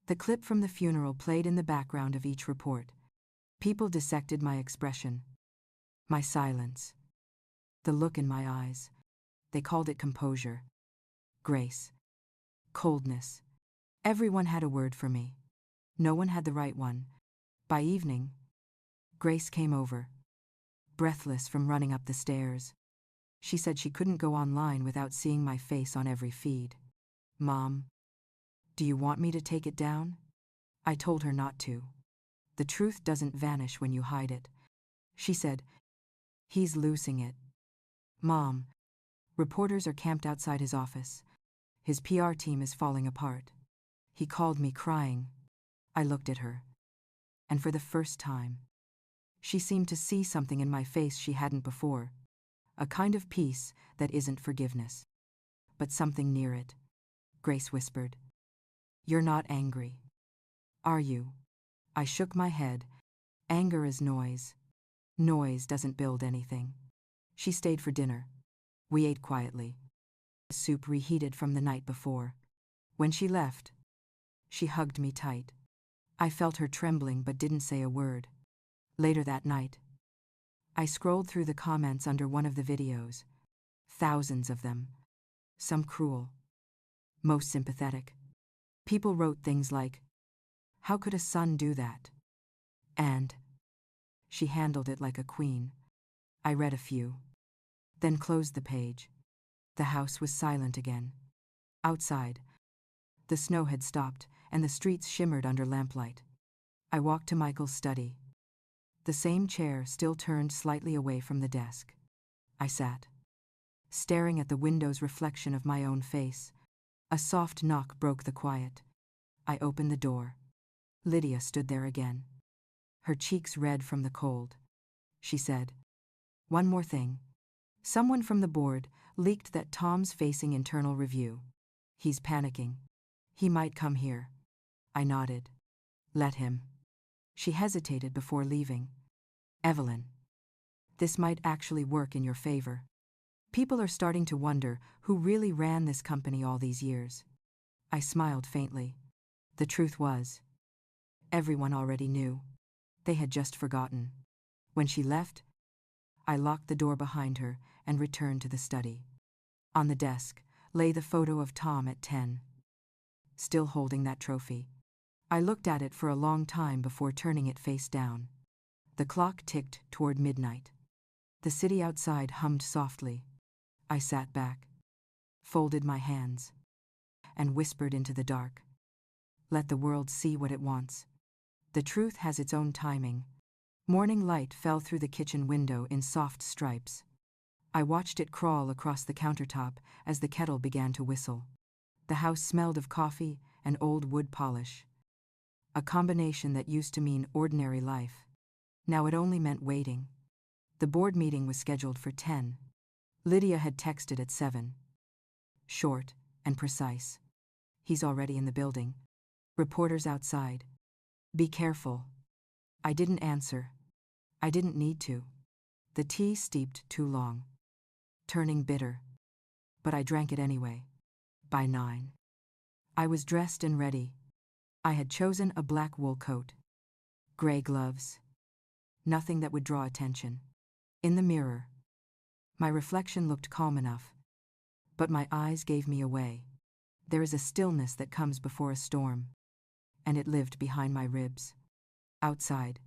The clip from the funeral played in the background of each report. People dissected my expression, my silence, the look in my eyes. They called it composure, grace, coldness. Everyone had a word for me. No one had the right one. By evening, Grace came over, breathless from running up the stairs. She said she couldn't go online without seeing my face on every feed. "Mom, do you want me to take it down?" I told her not to. The truth doesn't vanish when you hide it. She said, "He's losing it. Mom, reporters are camped outside his office. His PR team is falling apart." He called me crying. I looked at her, and for the first time, she seemed to see something in my face she hadn't before. A kind of peace that isn't forgiveness, but something near it. Grace whispered, "You're not angry, are you?" I shook my head. Anger is noise. Noise doesn't build anything. She stayed for dinner. We ate quietly. Soup reheated from the night before. When she left, she hugged me tight. I felt her trembling but didn't say a word. Later that night, I scrolled through the comments under one of the videos. Thousands of them. Some cruel, most sympathetic. People wrote things like, "How could a son do that?" And, "She handled it like a queen." I read a few, then closed the page. The house was silent again. Outside, the snow had stopped and the streets shimmered under lamplight. I walked to Michael's study. The same chair still turned slightly away from the desk. I sat, staring at the window's reflection of my own face. A soft knock broke the quiet. I opened the door. Lydia stood there again, her cheeks red from the cold. She said, "One more thing. Someone from the board leaked that Tom's facing internal review. He's panicking. He might come here." I nodded. "Let him." She hesitated before leaving. "Evelyn, this might actually work in your favor. People are starting to wonder who really ran this company all these years." I smiled faintly. The truth was, everyone already knew. They had just forgotten. When she left, I locked the door behind her and returned to the study. On the desk, lay the photo of Tom at 10, still holding that trophy. I looked at it for a long time before turning it face down. The clock ticked toward midnight. The city outside hummed softly. I sat back, folded my hands, and whispered into the dark. Let the world see what it wants. The truth has its own timing. Morning light fell through the kitchen window in soft stripes. I watched it crawl across the countertop as the kettle began to whistle. The house smelled of coffee and old wood polish. A combination that used to mean ordinary life. Now it only meant waiting. The board meeting was scheduled for 10. Lydia had texted at 7. Short and precise. He's already in the building. Reporters outside. Be careful. I didn't answer. I didn't need to. The tea steeped too long, turning bitter. But I drank it anyway. By 9. I was dressed and ready. I had chosen a black wool coat, gray gloves, nothing that would draw attention. In the mirror, my reflection looked calm enough, but my eyes gave me away. There is a stillness that comes before a storm, and it lived behind my ribs. Outside,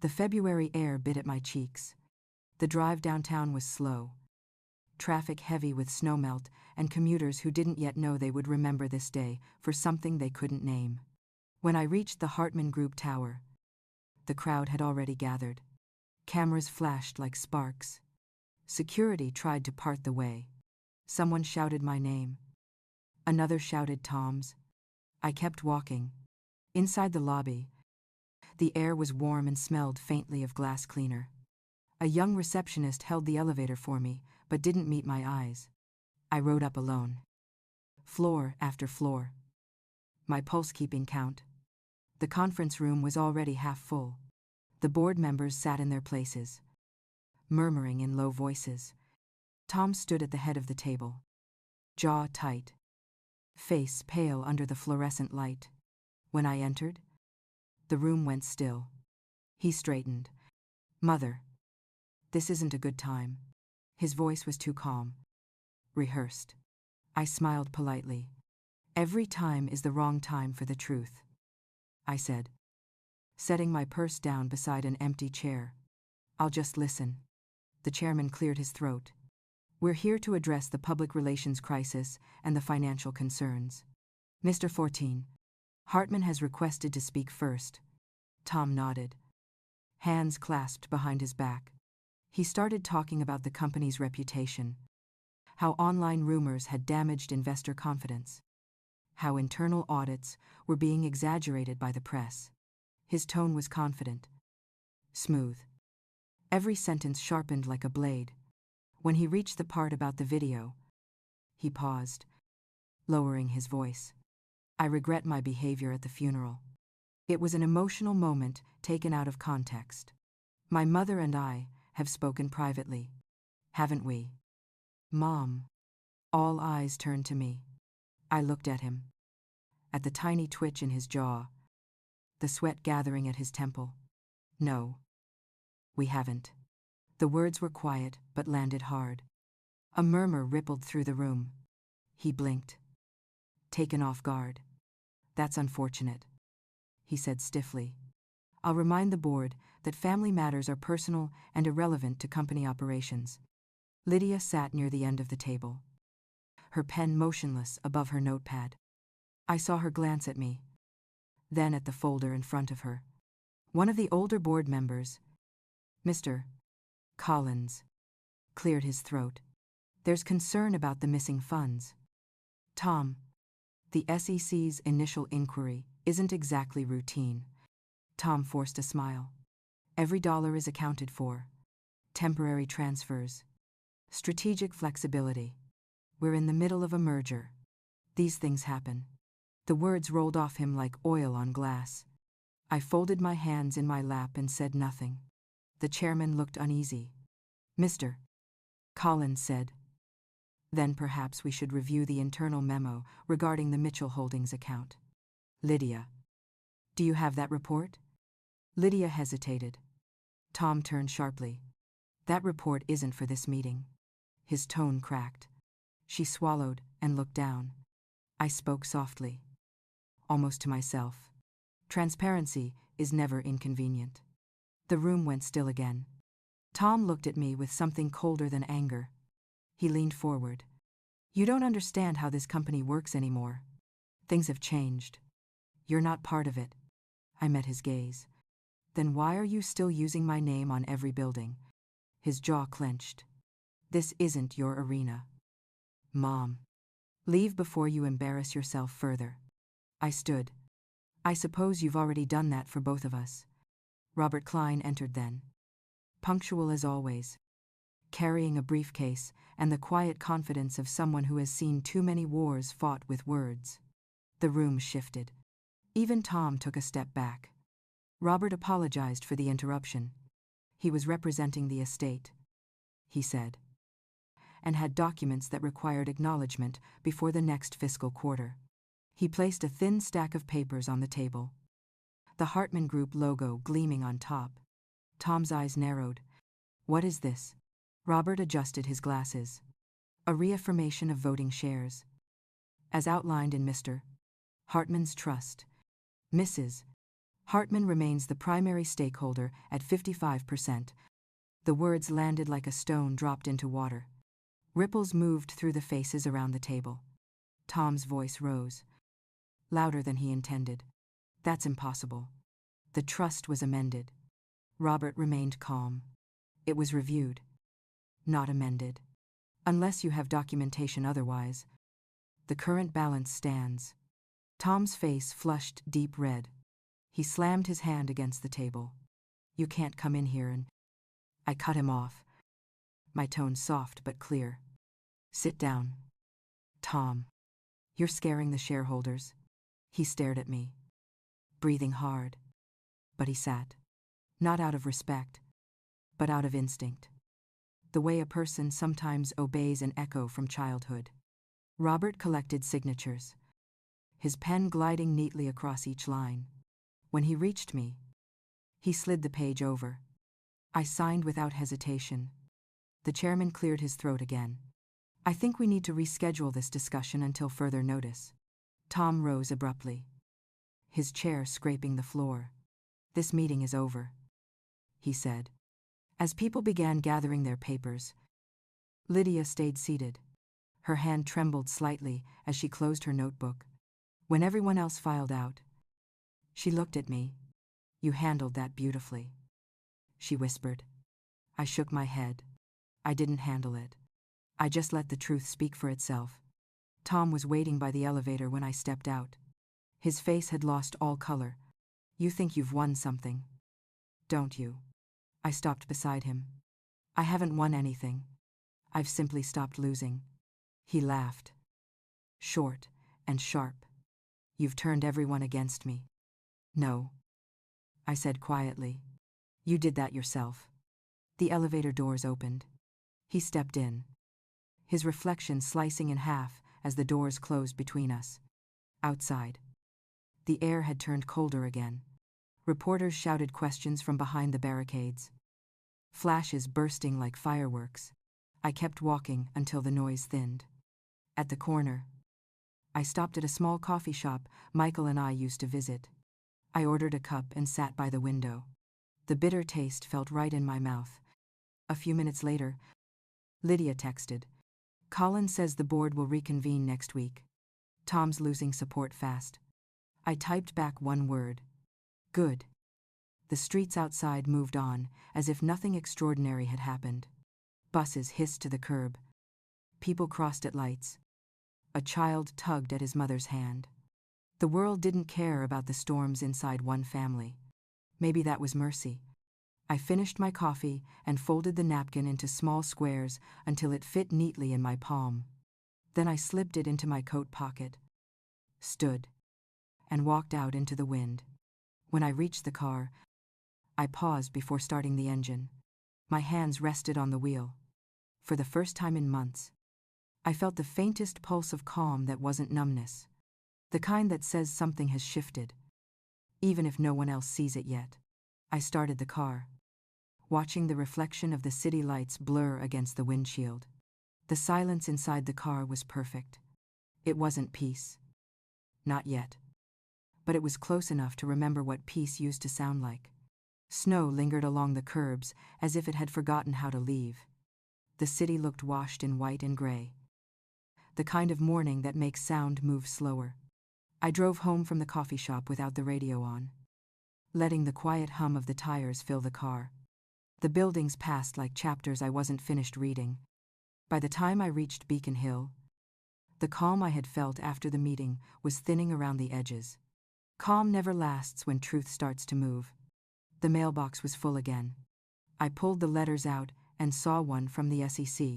the February air bit at my cheeks. The drive downtown was slow, traffic heavy with snowmelt and commuters who didn't yet know they would remember this day for something they couldn't name. When I reached the Hartman Group Tower, the crowd had already gathered. Cameras flashed like sparks. Security tried to part the way. Someone shouted my name. Another shouted Tom's. I kept walking. Inside the lobby, the air was warm and smelled faintly of glass cleaner. A young receptionist held the elevator for me, but didn't meet my eyes. I rode up alone. Floor after floor. My pulse keeping count. The conference room was already half full. The board members sat in their places, murmuring in low voices. Tom stood at the head of the table, jaw tight, face pale under the fluorescent light. When I entered, the room went still. He straightened. Mother, this isn't a good time. His voice was too calm, rehearsed. I smiled politely. Every time is the wrong time for the truth, I said, setting my purse down beside an empty chair. I'll just listen. The chairman cleared his throat. We're here to address the public relations crisis and the financial concerns. Mr. 14. Hartman has requested to speak first. Tom nodded, hands clasped behind his back. He started talking about the company's reputation, how online rumors had damaged investor confidence, how internal audits were being exaggerated by the press. His tone was confident, smooth. Every sentence sharpened like a blade. When he reached the part about the video, he paused, lowering his voice. I regret my behavior at the funeral. It was an emotional moment taken out of context. My mother and I have spoken privately, haven't we? Mom. All eyes turned to me. I looked at him, at the tiny twitch in his jaw, the sweat gathering at his temple. No, we haven't. The words were quiet but landed hard. A murmur rippled through the room. He blinked, taken off guard. That's unfortunate, he said stiffly. I'll remind the board that family matters are personal and irrelevant to company operations. Lydia sat near the end of the table, her pen motionless above her notepad. I saw her glance at me, then at the folder in front of her. One of the older board members, Mr. Collins, cleared his throat. There's concern about the missing funds. Tom, the SEC's initial inquiry isn't exactly routine. Tom forced a smile. Every dollar is accounted for. Temporary transfers. Strategic flexibility. We're in the middle of a merger. These things happen. The words rolled off him like oil on glass. I folded my hands in my lap and said nothing. The chairman looked uneasy. Mr. Collins said, then perhaps we should review the internal memo regarding the Mitchell Holdings account. Lydia, do you have that report? Lydia hesitated. Tom turned sharply. That report isn't for this meeting. His tone cracked. She swallowed, and looked down. I spoke softly, almost to myself. Transparency is never inconvenient. The room went still again. Tom looked at me with something colder than anger. He leaned forward. You don't understand how this company works anymore. Things have changed. You're not part of it. I met his gaze. Then why are you still using my name on every building? His jaw clenched. This isn't your arena. Mom. Leave before you embarrass yourself further. I stood. I suppose you've already done that for both of us. Robert Klein entered then. Punctual as always. Carrying a briefcase and the quiet confidence of someone who has seen too many wars fought with words. The room shifted. Even Tom took a step back. Robert apologized for the interruption. He was representing the estate, he said, and had documents that required acknowledgement before the next fiscal quarter. He placed a thin stack of papers on the table. The Hartman Group logo gleaming on top. Tom's eyes narrowed. What is this? Robert adjusted his glasses. A reaffirmation of voting shares. As outlined in Mr. Hartman's trust. Mrs. Hartman remains the primary stakeholder at 55%. The words landed like a stone dropped into water. Ripples moved through the faces around the table. Tom's voice rose. Louder than he intended. That's impossible. The trust was amended. Robert remained calm. It was reviewed. Not amended. Unless you have documentation otherwise. The current balance stands. Tom's face flushed deep red. He slammed his hand against the table. You can't come in here and... I cut him off. My tone soft but clear. Sit down. Tom. You're scaring the shareholders. He stared at me. Breathing hard. But he sat. Not out of respect, but out of instinct. The way a person sometimes obeys an echo from childhood. Robert collected signatures. His pen gliding neatly across each line. When he reached me, he slid the page over. I signed without hesitation. The chairman cleared his throat again. I think we need to reschedule this discussion until further notice. Tom rose abruptly. His chair scraping the floor. This meeting is over, he said. As people began gathering their papers, Lydia stayed seated. Her hand trembled slightly as she closed her notebook. When everyone else filed out, she looked at me. You handled that beautifully, she whispered. I shook my head. I didn't handle it. I just let the truth speak for itself. Tom was waiting by the elevator when I stepped out. His face had lost all color. You think you've won something, don't you? I stopped beside him. I haven't won anything. I've simply stopped losing. He laughed. Short and sharp. You've turned everyone against me. No, I said quietly. You did that yourself. The elevator doors opened. He stepped in. His reflection slicing in half as the doors closed between us. Outside. The air had turned colder again. Reporters shouted questions from behind the barricades. Flashes bursting like fireworks. I kept walking until the noise thinned. At the corner, I stopped at a small coffee shop Michael and I used to visit. I ordered a cup and sat by the window. The bitter taste felt right in my mouth. A few minutes later, Lydia texted. Colin says the board will reconvene next week. Tom's losing support fast. I typed back one word. Good. The streets outside moved on, as if nothing extraordinary had happened. Buses hissed to the curb. People crossed at lights. A child tugged at his mother's hand. The world didn't care about the storms inside one family. Maybe that was mercy. I finished my coffee and folded the napkin into small squares until it fit neatly in my palm. Then I slipped it into my coat pocket, stood, and walked out into the wind. When I reached the car, I paused before starting the engine. My hands rested on the wheel. For the first time in months, I felt the faintest pulse of calm that wasn't numbness. The kind that says something has shifted, even if no one else sees it yet. I started the car, watching the reflection of the city lights blur against the windshield. The silence inside the car was perfect. It wasn't peace. Not yet. But it was close enough to remember what peace used to sound like. Snow lingered along the curbs as if it had forgotten how to leave. The city looked washed in white and gray. The kind of morning that makes sound move slower. I drove home from the coffee shop without the radio on, letting the quiet hum of the tires fill the car. The buildings passed like chapters I wasn't finished reading. By the time I reached Beacon Hill, the calm I had felt after the meeting was thinning around the edges. Calm never lasts when truth starts to move. The mailbox was full again. I pulled the letters out and saw one from the SEC.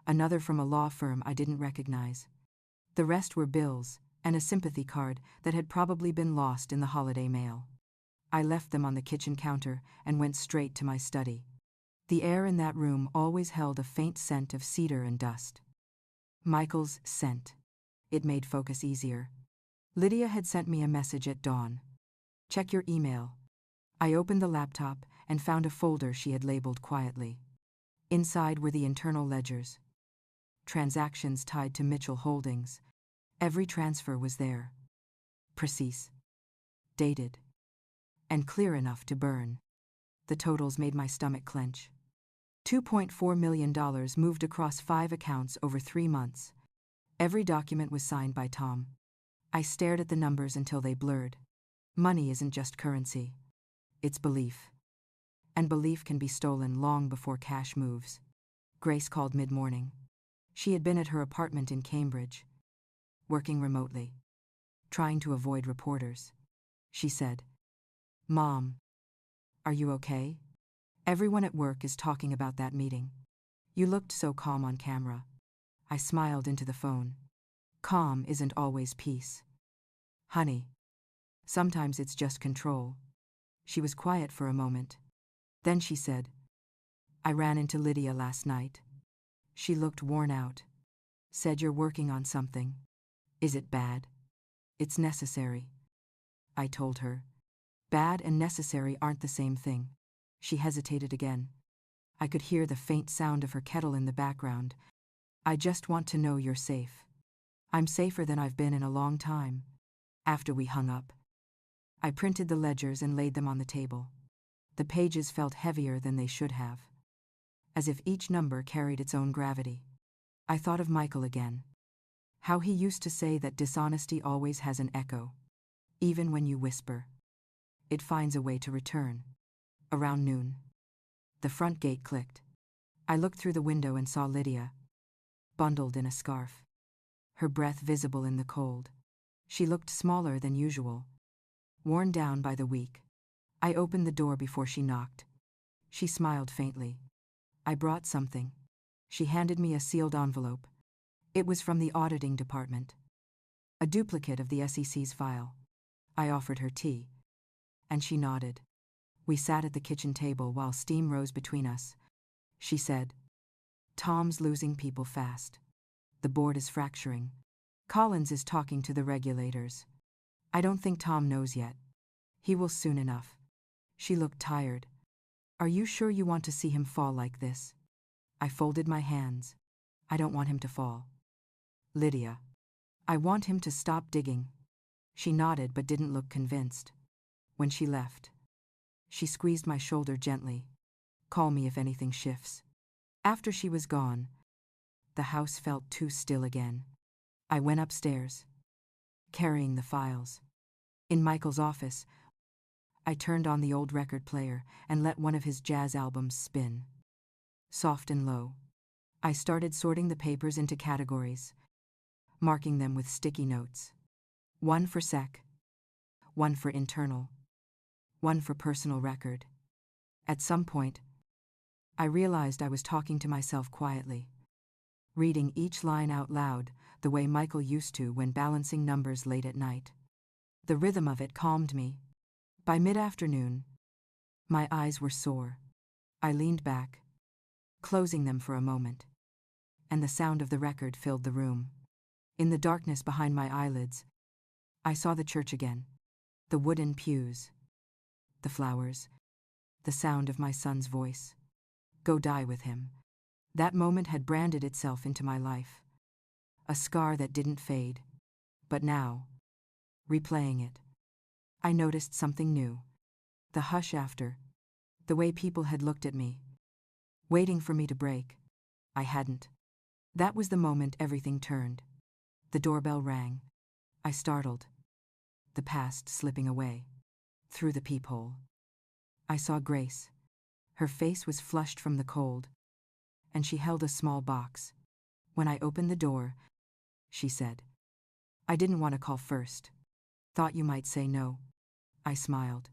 Another from a law firm I didn't recognize. The rest were bills and a sympathy card that had probably been lost in the holiday mail. I left them on the kitchen counter and went straight to my study. The air in that room always held a faint scent of cedar and dust. Michael's scent. It made focus easier. Lydia had sent me a message at dawn. Check your email. I opened the laptop and found a folder she had labeled quietly. Inside were the internal ledgers. Transactions tied to Mitchell Holdings. Every transfer was there. Precise. Dated. And clear enough to burn. The totals made my stomach clench. $2.4 million moved across 5 accounts over 3 months. Every document was signed by Tom. I stared at the numbers until they blurred. Money isn't just currency. It's belief. And belief can be stolen long before cash moves. Grace called mid-morning. She had been at her apartment in Cambridge, working remotely, trying to avoid reporters. She said, "Mom, are you okay? Everyone at work is talking about that meeting. You looked so calm on camera." I smiled into the phone. Calm isn't always peace. "Honey, sometimes it's just control." She was quiet for a moment. Then she said, "I ran into Lydia last night. She looked worn out. Said you're working on something. Is it bad?" "It's necessary." I told her. Bad and necessary aren't the same thing. She hesitated again. I could hear the faint sound of her kettle in the background. "I just want to know you're safe." "I'm safer than I've been in a long time." After we hung up, I printed the ledgers and laid them on the table. The pages felt heavier than they should have, as if each number carried its own gravity. I thought of Michael again. How he used to say that dishonesty always has an echo. Even when you whisper, it finds a way to return. Around noon, the front gate clicked. I looked through the window and saw Lydia, bundled in a scarf, her breath visible in the cold. She looked smaller than usual, worn down by the week. I opened the door before she knocked. She smiled faintly. "I brought something." She handed me a sealed envelope. It was from the auditing department, a duplicate of the SEC's file. I offered her tea, and she nodded. We sat at the kitchen table while steam rose between us. She said, "Tom's losing people fast. The board is fracturing. Collins is talking to the regulators. I don't think Tom knows yet. He will soon enough." She looked tired. "Are you sure you want to see him fall like this?" I folded my hands. "I don't want him to fall, Lydia. I want him to stop digging." She nodded but didn't look convinced. When she left, she squeezed my shoulder gently. "Call me if anything shifts." After she was gone, the house felt too still again. I went upstairs, carrying the files. In Michael's office, I turned on the old record player and let one of his jazz albums spin. Soft and low. I started sorting the papers into categories, marking them with sticky notes. One for sec, one for internal, one for personal record. At some point, I realized I was talking to myself quietly, reading each line out loud the way Michael used to when balancing numbers late at night. The rhythm of it calmed me. By mid-afternoon, my eyes were sore. I leaned back, closing them for a moment, and the sound of the record filled the room. In the darkness behind my eyelids, I saw the church again. The wooden pews, the flowers, the sound of my son's voice. Go die with him. That moment had branded itself into my life. a scar that didn't fade. But now, replaying it, I noticed something new. The hush after, the way people had looked at me, waiting for me to break. I hadn't. That was the moment everything turned. The doorbell rang. I startled, the past slipping away. Through the peephole, I saw Grace. Her face was flushed from the cold, and she held a small box. When I opened the door, she said, "I didn't want to call first. Thought you might say no." I smiled.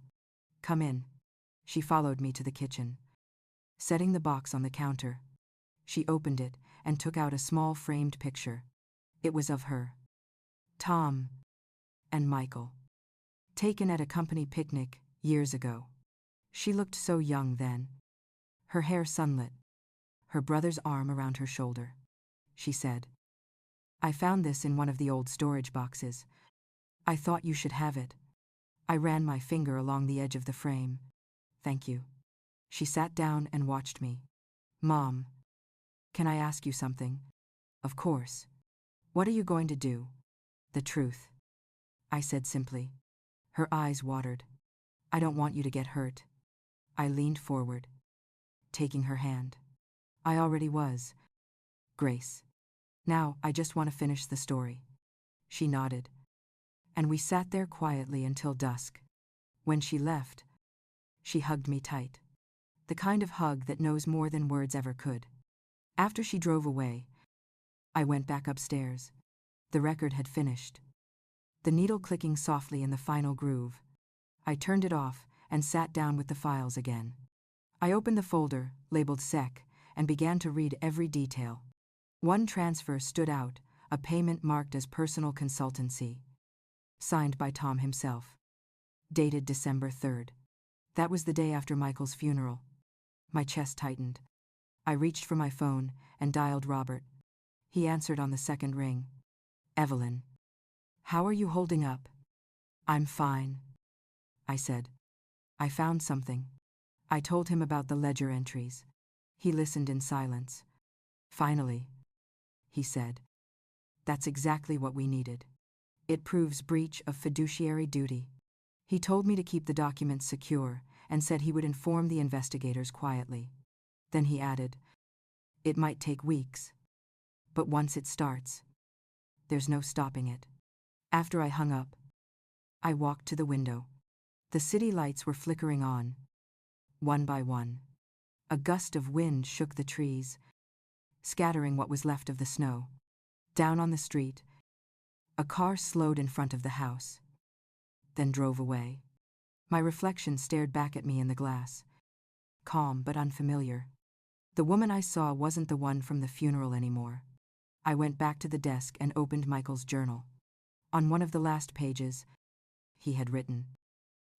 "Come in." She followed me to the kitchen. Setting the box on the counter, she opened it and took out a small framed picture. It was of her, Tom, and Michael, taken at a company picnic years ago. She looked so young then, her hair sunlit, her brother's arm around her shoulder. She said, "I found this in one of the old storage boxes. I thought you should have it." I ran my finger along the edge of the frame. "Thank you." She sat down and watched me. "Mom, can I ask you something?" "Of course." "What are you going to do?" "The truth," I said simply. Her eyes watered. "I don't want you to get hurt." I leaned forward, taking her hand. "I already was, Grace. Now I just want to finish the story." She nodded, and we sat there quietly until dusk. When she left, she hugged me tight. The kind of hug that knows more than words ever could. After she drove away, I went back upstairs. The record had finished, the needle clicking softly in the final groove. I turned it off and sat down with the files again. I opened the folder, labeled Sec, and began to read every detail. One transfer stood out, a payment marked as personal consultancy, signed by Tom himself. Dated December 3rd. That was the day after Michael's funeral. My chest tightened. I reached for my phone and dialed Robert. He answered on the second ring. "Evelyn, how are you holding up?" "I'm fine," I said. "I found something." I told him about the ledger entries. He listened in silence. "Finally," he said. "That's exactly what we needed. It proves breach of fiduciary duty." He told me to keep the documents secure and said he would inform the investigators quietly. Then he added, "It might take weeks, but once it starts, there's no stopping it." After I hung up, I walked to the window. The city lights were flickering on, one by one. A gust of wind shook the trees, scattering what was left of the snow. Down on the street, a car slowed in front of the house, then drove away. My reflection stared back at me in the glass, calm but unfamiliar. The woman I saw wasn't the one from the funeral anymore. I went back to the desk and opened Michael's journal. On one of the last pages, he had written,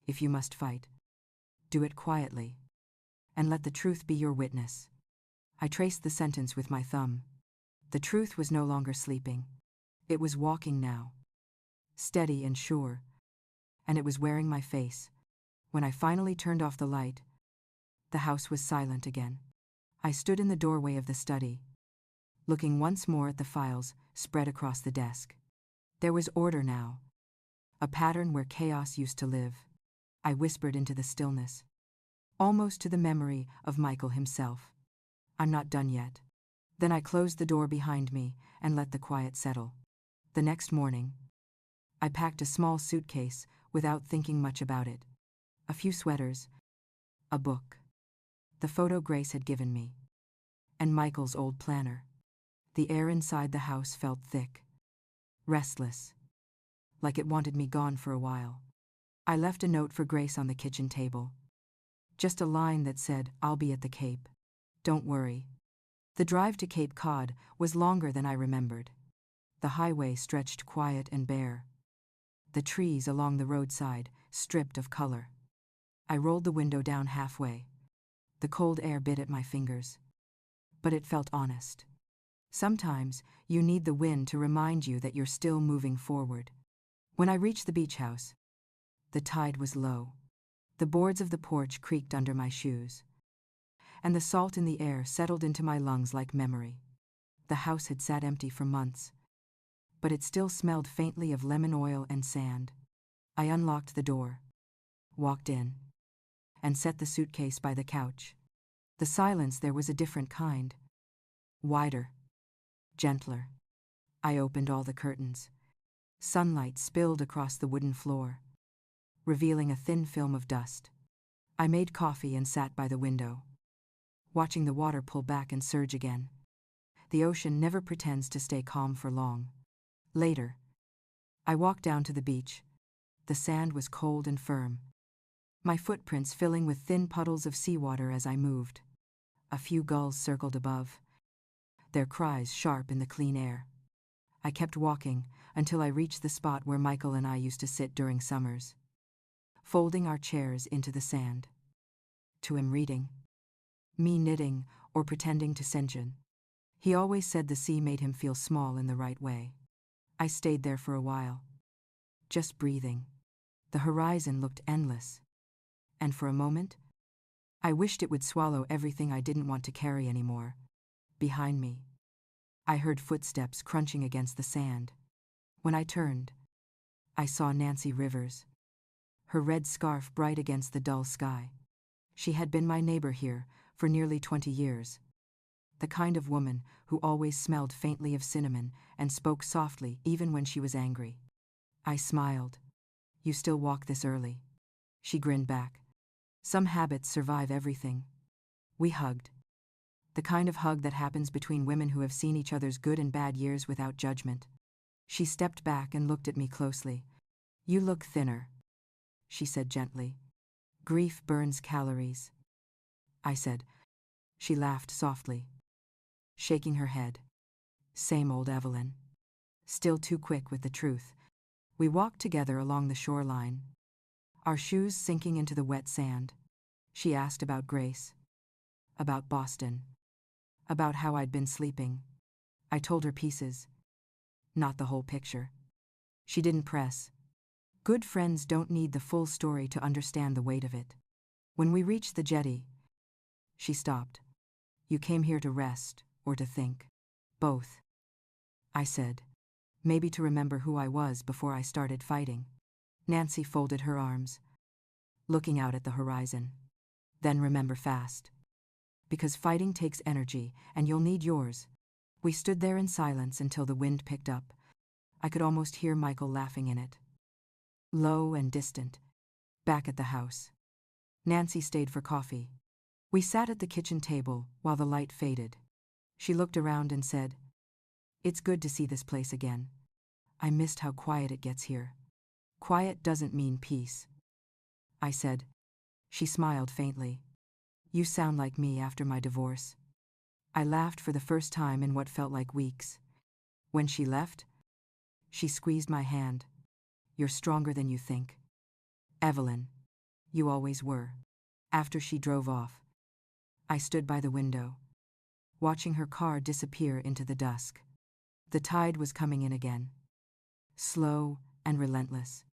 "If you must fight, do it quietly, and let the truth be your witness." I traced the sentence with my thumb. The truth was no longer sleeping. It was walking now, steady and sure, and it was wearing my face. When I finally turned off the light, the house was silent again. I stood in the doorway of the study, looking once more at the files spread across the desk. There was order now, a pattern where chaos used to live. I whispered into the stillness, almost to the memory of Michael himself, "I'm not done yet." Then I closed the door behind me and let the quiet settle. The next morning, I packed a small suitcase without thinking much about it. A few sweaters, a book, the photo Grace had given me, and Michael's old planner. The air inside the house felt thick, restless, like it wanted me gone for a while. I left a note for Grace on the kitchen table. Just a line that said, "I'll be at the Cape. Don't worry." The drive to Cape Cod was longer than I remembered. The highway stretched quiet and bare, the trees along the roadside stripped of color. I rolled the window down halfway. The cold air bit at my fingers, but it felt honest. Sometimes you need the wind to remind you that you're still moving forward. When I reached the beach house, the tide was low. The boards of the porch creaked under my shoes, and the salt in the air settled into my lungs like memory. The house had sat empty for months, but it still smelled faintly of lemon oil and sand. I unlocked the door, walked in, and set the suitcase by the couch. The silence there was a different kind. Wider, gentler. I opened all the curtains. Sunlight spilled across the wooden floor, revealing a thin film of dust. I made coffee and sat by the window, watching the water pull back and surge again. The ocean never pretends to stay calm for long. Later, I walked down to the beach. The sand was cold and firm, my footprints filling with thin puddles of seawater as I moved. A few gulls circled above, their cries sharp in the clean air. I kept walking until I reached the spot where Michael and I used to sit during summers, folding our chairs into the sand. To him reading, me knitting or pretending to Senjin. He always said the sea made him feel small in the right way. I stayed there for a while, just breathing. The horizon looked endless, and for a moment, I wished it would swallow everything I didn't want to carry anymore. Behind me, I heard footsteps crunching against the sand. When I turned, I saw Nancy Rivers, her red scarf bright against the dull sky. She had been my neighbor here for nearly 20 years. The kind of woman who always smelled faintly of cinnamon and spoke softly even when she was angry. I smiled. You still walk this early? She grinned back. Some habits survive everything. We hugged. The kind of hug that happens between women who have seen each other's good and bad years without judgment. She stepped back and looked at me closely. You look thinner, she said gently. Grief burns calories, I said. She laughed softly, shaking her head. Same old Evelyn. Still too quick with the truth. We walked together along the shoreline, our shoes sinking into the wet sand. She asked about Grace, about Boston, about how I'd been sleeping. I told her pieces, not the whole picture. She didn't press. Good friends don't need the full story to understand the weight of it. When we reached the jetty, she stopped. You came here to rest or to think? Both, I said. Maybe to remember who I was before I started fighting. Nancy folded her arms, looking out at the horizon. Then remember fast. Because fighting takes energy, and you'll need yours. We stood there in silence until the wind picked up. I could almost hear Michael laughing in it. Low and distant, back at the house. Nancy stayed for coffee. We sat at the kitchen table while the light faded. She looked around and said, It's good to see this place again. I missed how quiet it gets here. Quiet doesn't mean peace, I said. She smiled faintly. You sound like me after my divorce. I laughed for the first time in what felt like weeks. When she left, she squeezed my hand. You're stronger than you think. Evelyn, you always were. After she drove off, I stood by the window, watching her car disappear into the dusk. The tide was coming in again, slow and relentless.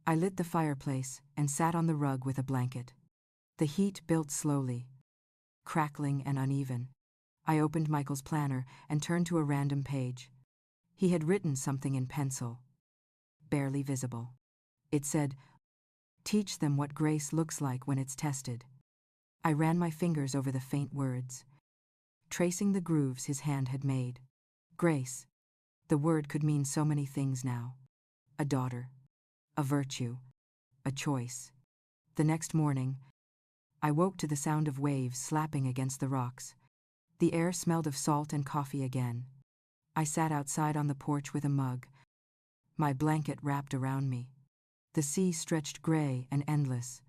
I lit the fireplace and sat on the rug with a blanket. The heat built slowly, crackling and uneven. I opened Michael's planner and turned to a random page. He had written something in pencil, barely visible. It said, Teach them what grace looks like when it's tested. I ran my fingers over the faint words, tracing the grooves his hand had made. Grace. The word could mean so many things now. A daughter, a virtue, a choice. The next morning, I woke to the sound of waves slapping against the rocks. The air smelled of salt and coffee again. I sat outside on the porch with a mug, my blanket wrapped around me. The sea stretched gray and endless.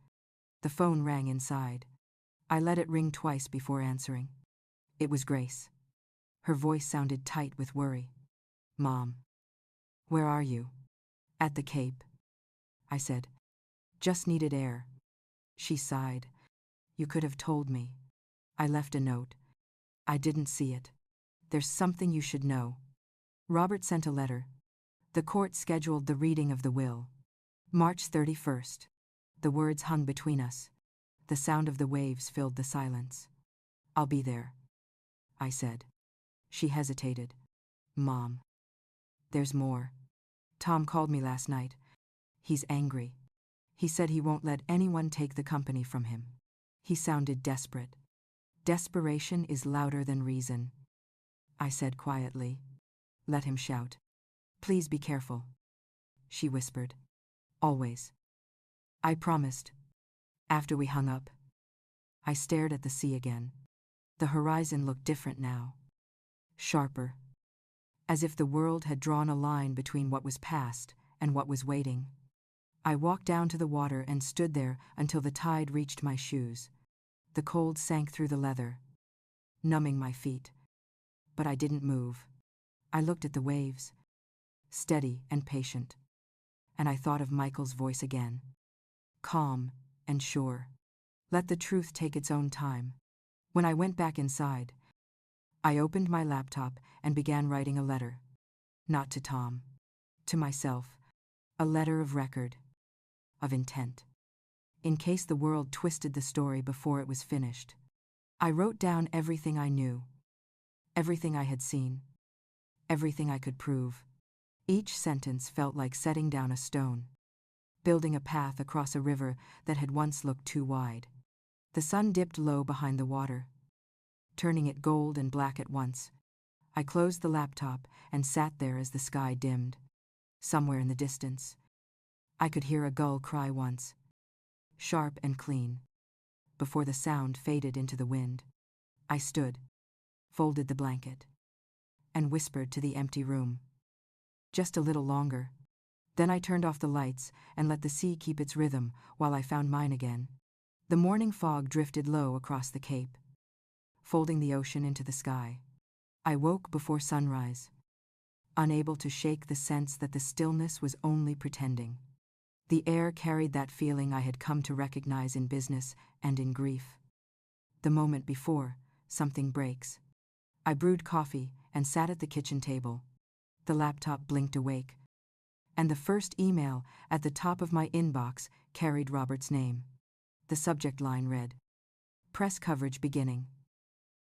The phone rang inside. I let it ring twice before answering. It was Grace. Her voice sounded tight with worry. Mom. Where are you? At the Cape, I said. Just needed air. She sighed. You could have told me. I left a note. I didn't see it. There's something you should know. Robert sent a letter. The court scheduled the reading of the will. March 31st. The words hung between us. The sound of the waves filled the silence. I'll be there, I said. She hesitated. Mom. There's more. Tom called me last night. He's angry. He said he won't let anyone take the company from him. He sounded desperate. Desperation is louder than reason. I said quietly. Let him shout. Please be careful. She whispered. Always. I promised. After we hung up, I stared at the sea again. The horizon looked different now. Sharper. As if the world had drawn a line between what was past and what was waiting. I walked down to the water and stood there until the tide reached my shoes. The cold sank through the leather, numbing my feet. But I didn't move. I looked at the waves, steady and patient. And I thought of Michael's voice again. Calm and sure. Let the truth take its own time. When I went back inside, I opened my laptop and began writing a letter. Not to Tom. To myself. A letter of record. Of intent. In case the world twisted the story before it was finished. I wrote down everything I knew. Everything I had seen. Everything I could prove. Each sentence felt like setting down a stone. Building a path across a river that had once looked too wide. The sun dipped low behind the water, turning it gold and black at once. I closed the laptop and sat there as the sky dimmed. Somewhere in the distance, I could hear a gull cry once, sharp and clean. Before the sound faded into the wind, I stood, folded the blanket, and whispered to the empty room. Just a little longer. Then I turned off the lights and let the sea keep its rhythm while I found mine again. The morning fog drifted low across the cape, folding the ocean into the sky. I woke before sunrise, unable to shake the sense that the stillness was only pretending. The air carried that feeling I had come to recognize in business and in grief. The moment before, something breaks. I brewed coffee and sat at the kitchen table. The laptop blinked awake, and the first email at the top of my inbox carried Robert's name. The subject line read, "Press coverage beginning.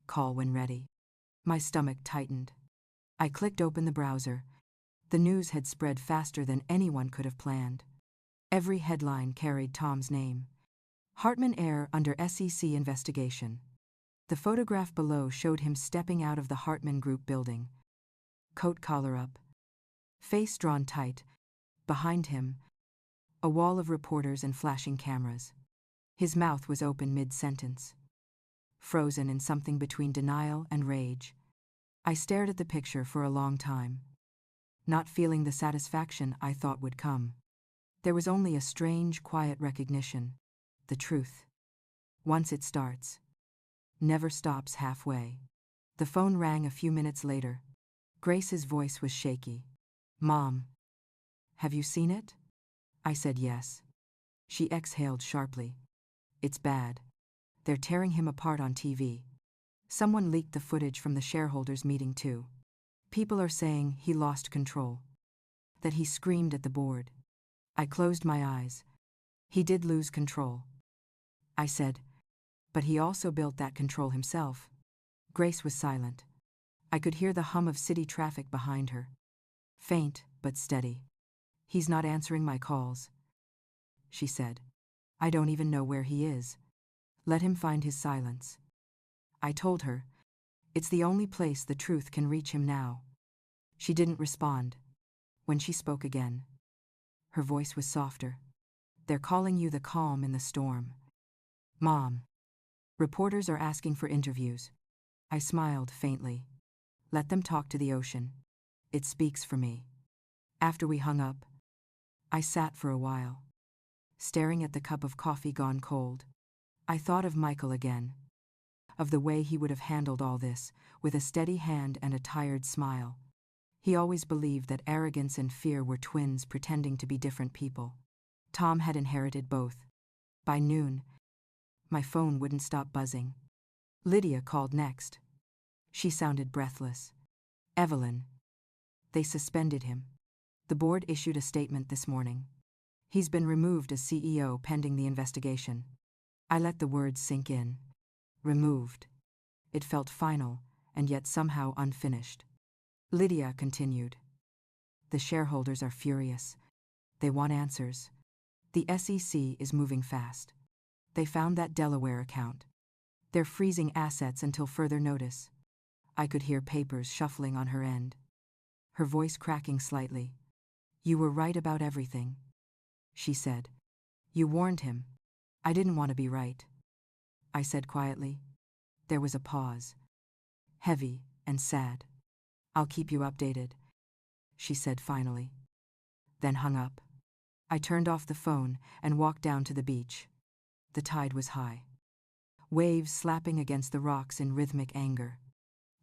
Call when ready." My stomach tightened. I clicked open the browser. The news had spread faster than anyone could have planned. Every headline carried Tom's name. Hartman heir under SEC investigation. The photograph below showed him stepping out of the Hartman Group building. Coat collar up, face drawn tight. Behind him, a wall of reporters and flashing cameras. His mouth was open mid-sentence, frozen in something between denial and rage. I stared at the picture for a long time, not feeling the satisfaction I thought would come. There was only a strange, quiet recognition. The truth, once it starts, never stops halfway. The phone rang a few minutes later. Grace's voice was shaky. "Mom, have you seen it?" I said yes. She exhaled sharply. "It's bad. They're tearing him apart on TV. Someone leaked the footage from the shareholders' meeting too. People are saying he lost control. That he screamed at the board." I closed my eyes. "He did lose control," I said, "but he also built that control himself." Grace was silent. I could hear the hum of city traffic behind her. Faint, but steady. "He's not answering my calls," she said. "I don't even know where he is. Let him find his silence." I told her, "It's the only place the truth can reach him now." She didn't respond. When she spoke again, her voice was softer. "They're calling you the calm in the storm." "Mom, reporters are asking for interviews." I smiled faintly. "Let them talk to the ocean. It speaks for me." After we hung up, I sat for a while, staring at the cup of coffee gone cold. I thought of Michael again, of the way he would have handled all this, with a steady hand and a tired smile. He always believed that arrogance and fear were twins pretending to be different people. Tom had inherited both. By noon, my phone wouldn't stop buzzing. Lydia called next. She sounded breathless. "Evelyn, they suspended him. The board issued a statement this morning. He's been removed as CEO pending the investigation." I let the words sink in. Removed. It felt final, and yet somehow unfinished. Lydia continued. The shareholders are furious. They want answers. The SEC is moving fast. They found that Delaware account. They're freezing assets until further notice. I could hear papers shuffling on her end. Her voice cracking slightly. You were right about everything, she said. You warned him. I didn't want to be right, I said quietly. There was a pause. Heavy and sad. I'll keep you updated, she said finally. Then hung up. I turned off the phone and walked down to the beach. The tide was high. Waves slapping against the rocks in rhythmic anger.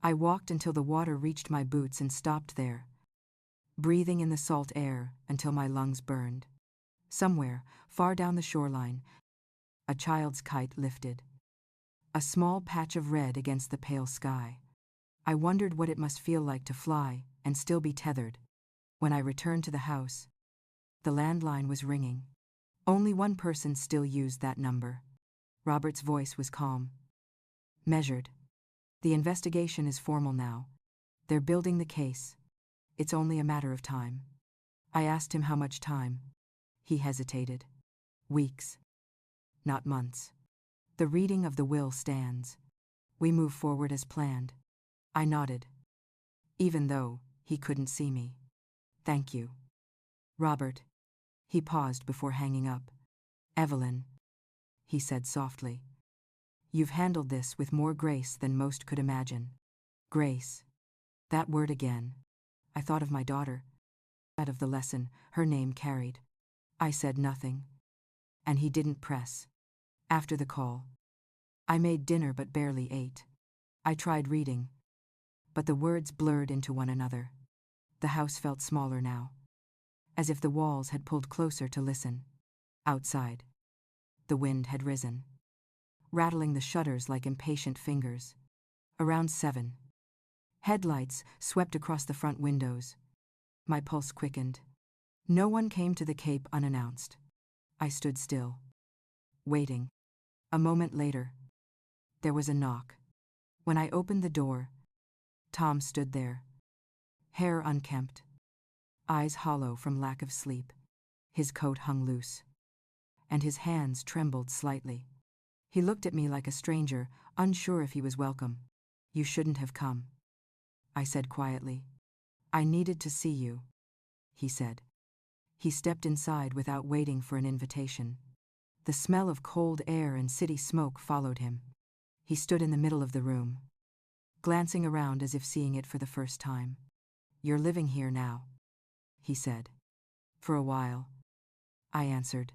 I walked until the water reached my boots and stopped there, breathing in the salt air until my lungs burned. Somewhere, far down the shoreline, a child's kite lifted. A small patch of red against the pale sky. I wondered what it must feel like to fly and still be tethered. When I returned to the house, the landline was ringing. Only one person still used that number. Robert's voice was calm. Measured. The investigation is formal now. They're building the case. It's only a matter of time. I asked him how much time. He hesitated. Weeks. Not months. The reading of the will stands. We move forward as planned. I nodded. Even though he couldn't see me. Thank you, Robert. He paused before hanging up. Evelyn, he said softly. You've handled this with more grace than most could imagine. Grace. That word again. I thought of my daughter. Out of the lesson her name carried. I said nothing. And he didn't press. After the call, I made dinner but barely ate. I tried reading, but the words blurred into one another. The house felt smaller now, as if the walls had pulled closer to listen. Outside, the wind had risen, rattling the shutters like impatient fingers. Around 7. Headlights swept across the front windows. My pulse quickened. No one came to the Cape unannounced. I stood still, waiting. A moment later, there was a knock. When I opened the door, Tom stood there, hair unkempt, eyes hollow from lack of sleep. His coat hung loose, and his hands trembled slightly. He looked at me like a stranger, unsure if he was welcome. You shouldn't have come, I said quietly. I needed to see you, he said. He stepped inside without waiting for an invitation. The smell of cold air and city smoke followed him. He stood in the middle of the room, glancing around as if seeing it for the first time. You're living here now, he said. For a while, I answered.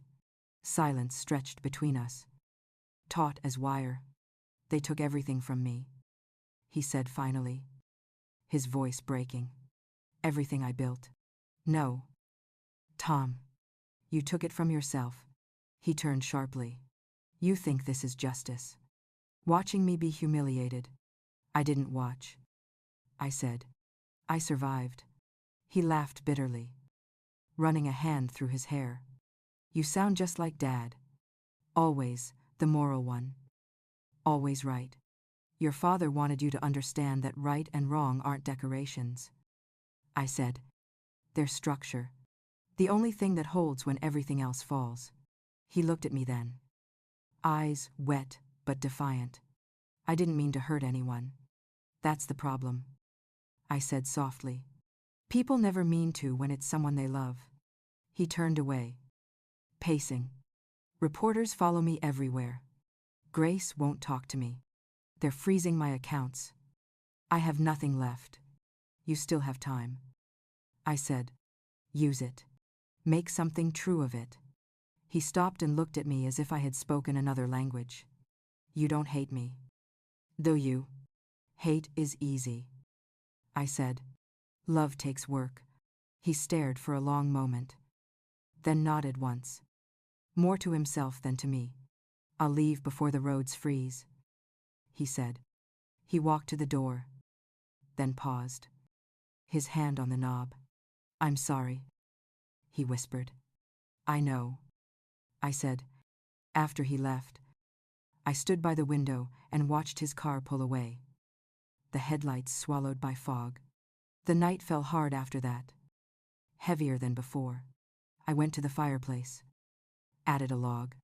Silence stretched between us. Taut as wire. They took everything from me, he said finally, his voice breaking. Everything I built. No. Tom, you took it from yourself. He turned sharply. You think this is justice. Watching me be humiliated. I didn't watch, I said. I survived. He laughed bitterly, running a hand through his hair. You sound just like Dad. Always the moral one. Always right. Your father wanted you to understand that right and wrong aren't decorations, I said. They're structure. The only thing that holds when everything else falls. He looked at me then. Eyes wet but defiant. I didn't mean to hurt anyone. That's the problem, I said softly. People never mean to when it's someone they love. He turned away, pacing. Reporters follow me everywhere. Grace won't talk to me. They're freezing my accounts. I have nothing left. You still have time, I said. Use it. Make something true of it. He stopped and looked at me as if I had spoken another language. You don't hate me, do you? Hate is easy, I said. Love takes work. He stared for a long moment, then nodded once, more to himself than to me. I'll leave before the roads freeze, he said. He walked to the door, then paused, his hand on the knob. I'm sorry, he whispered. I know, I said. After he left, I stood by the window and watched his car pull away, the headlights swallowed by fog. The night fell hard after that. heavier than before. I went to the fireplace, added a log,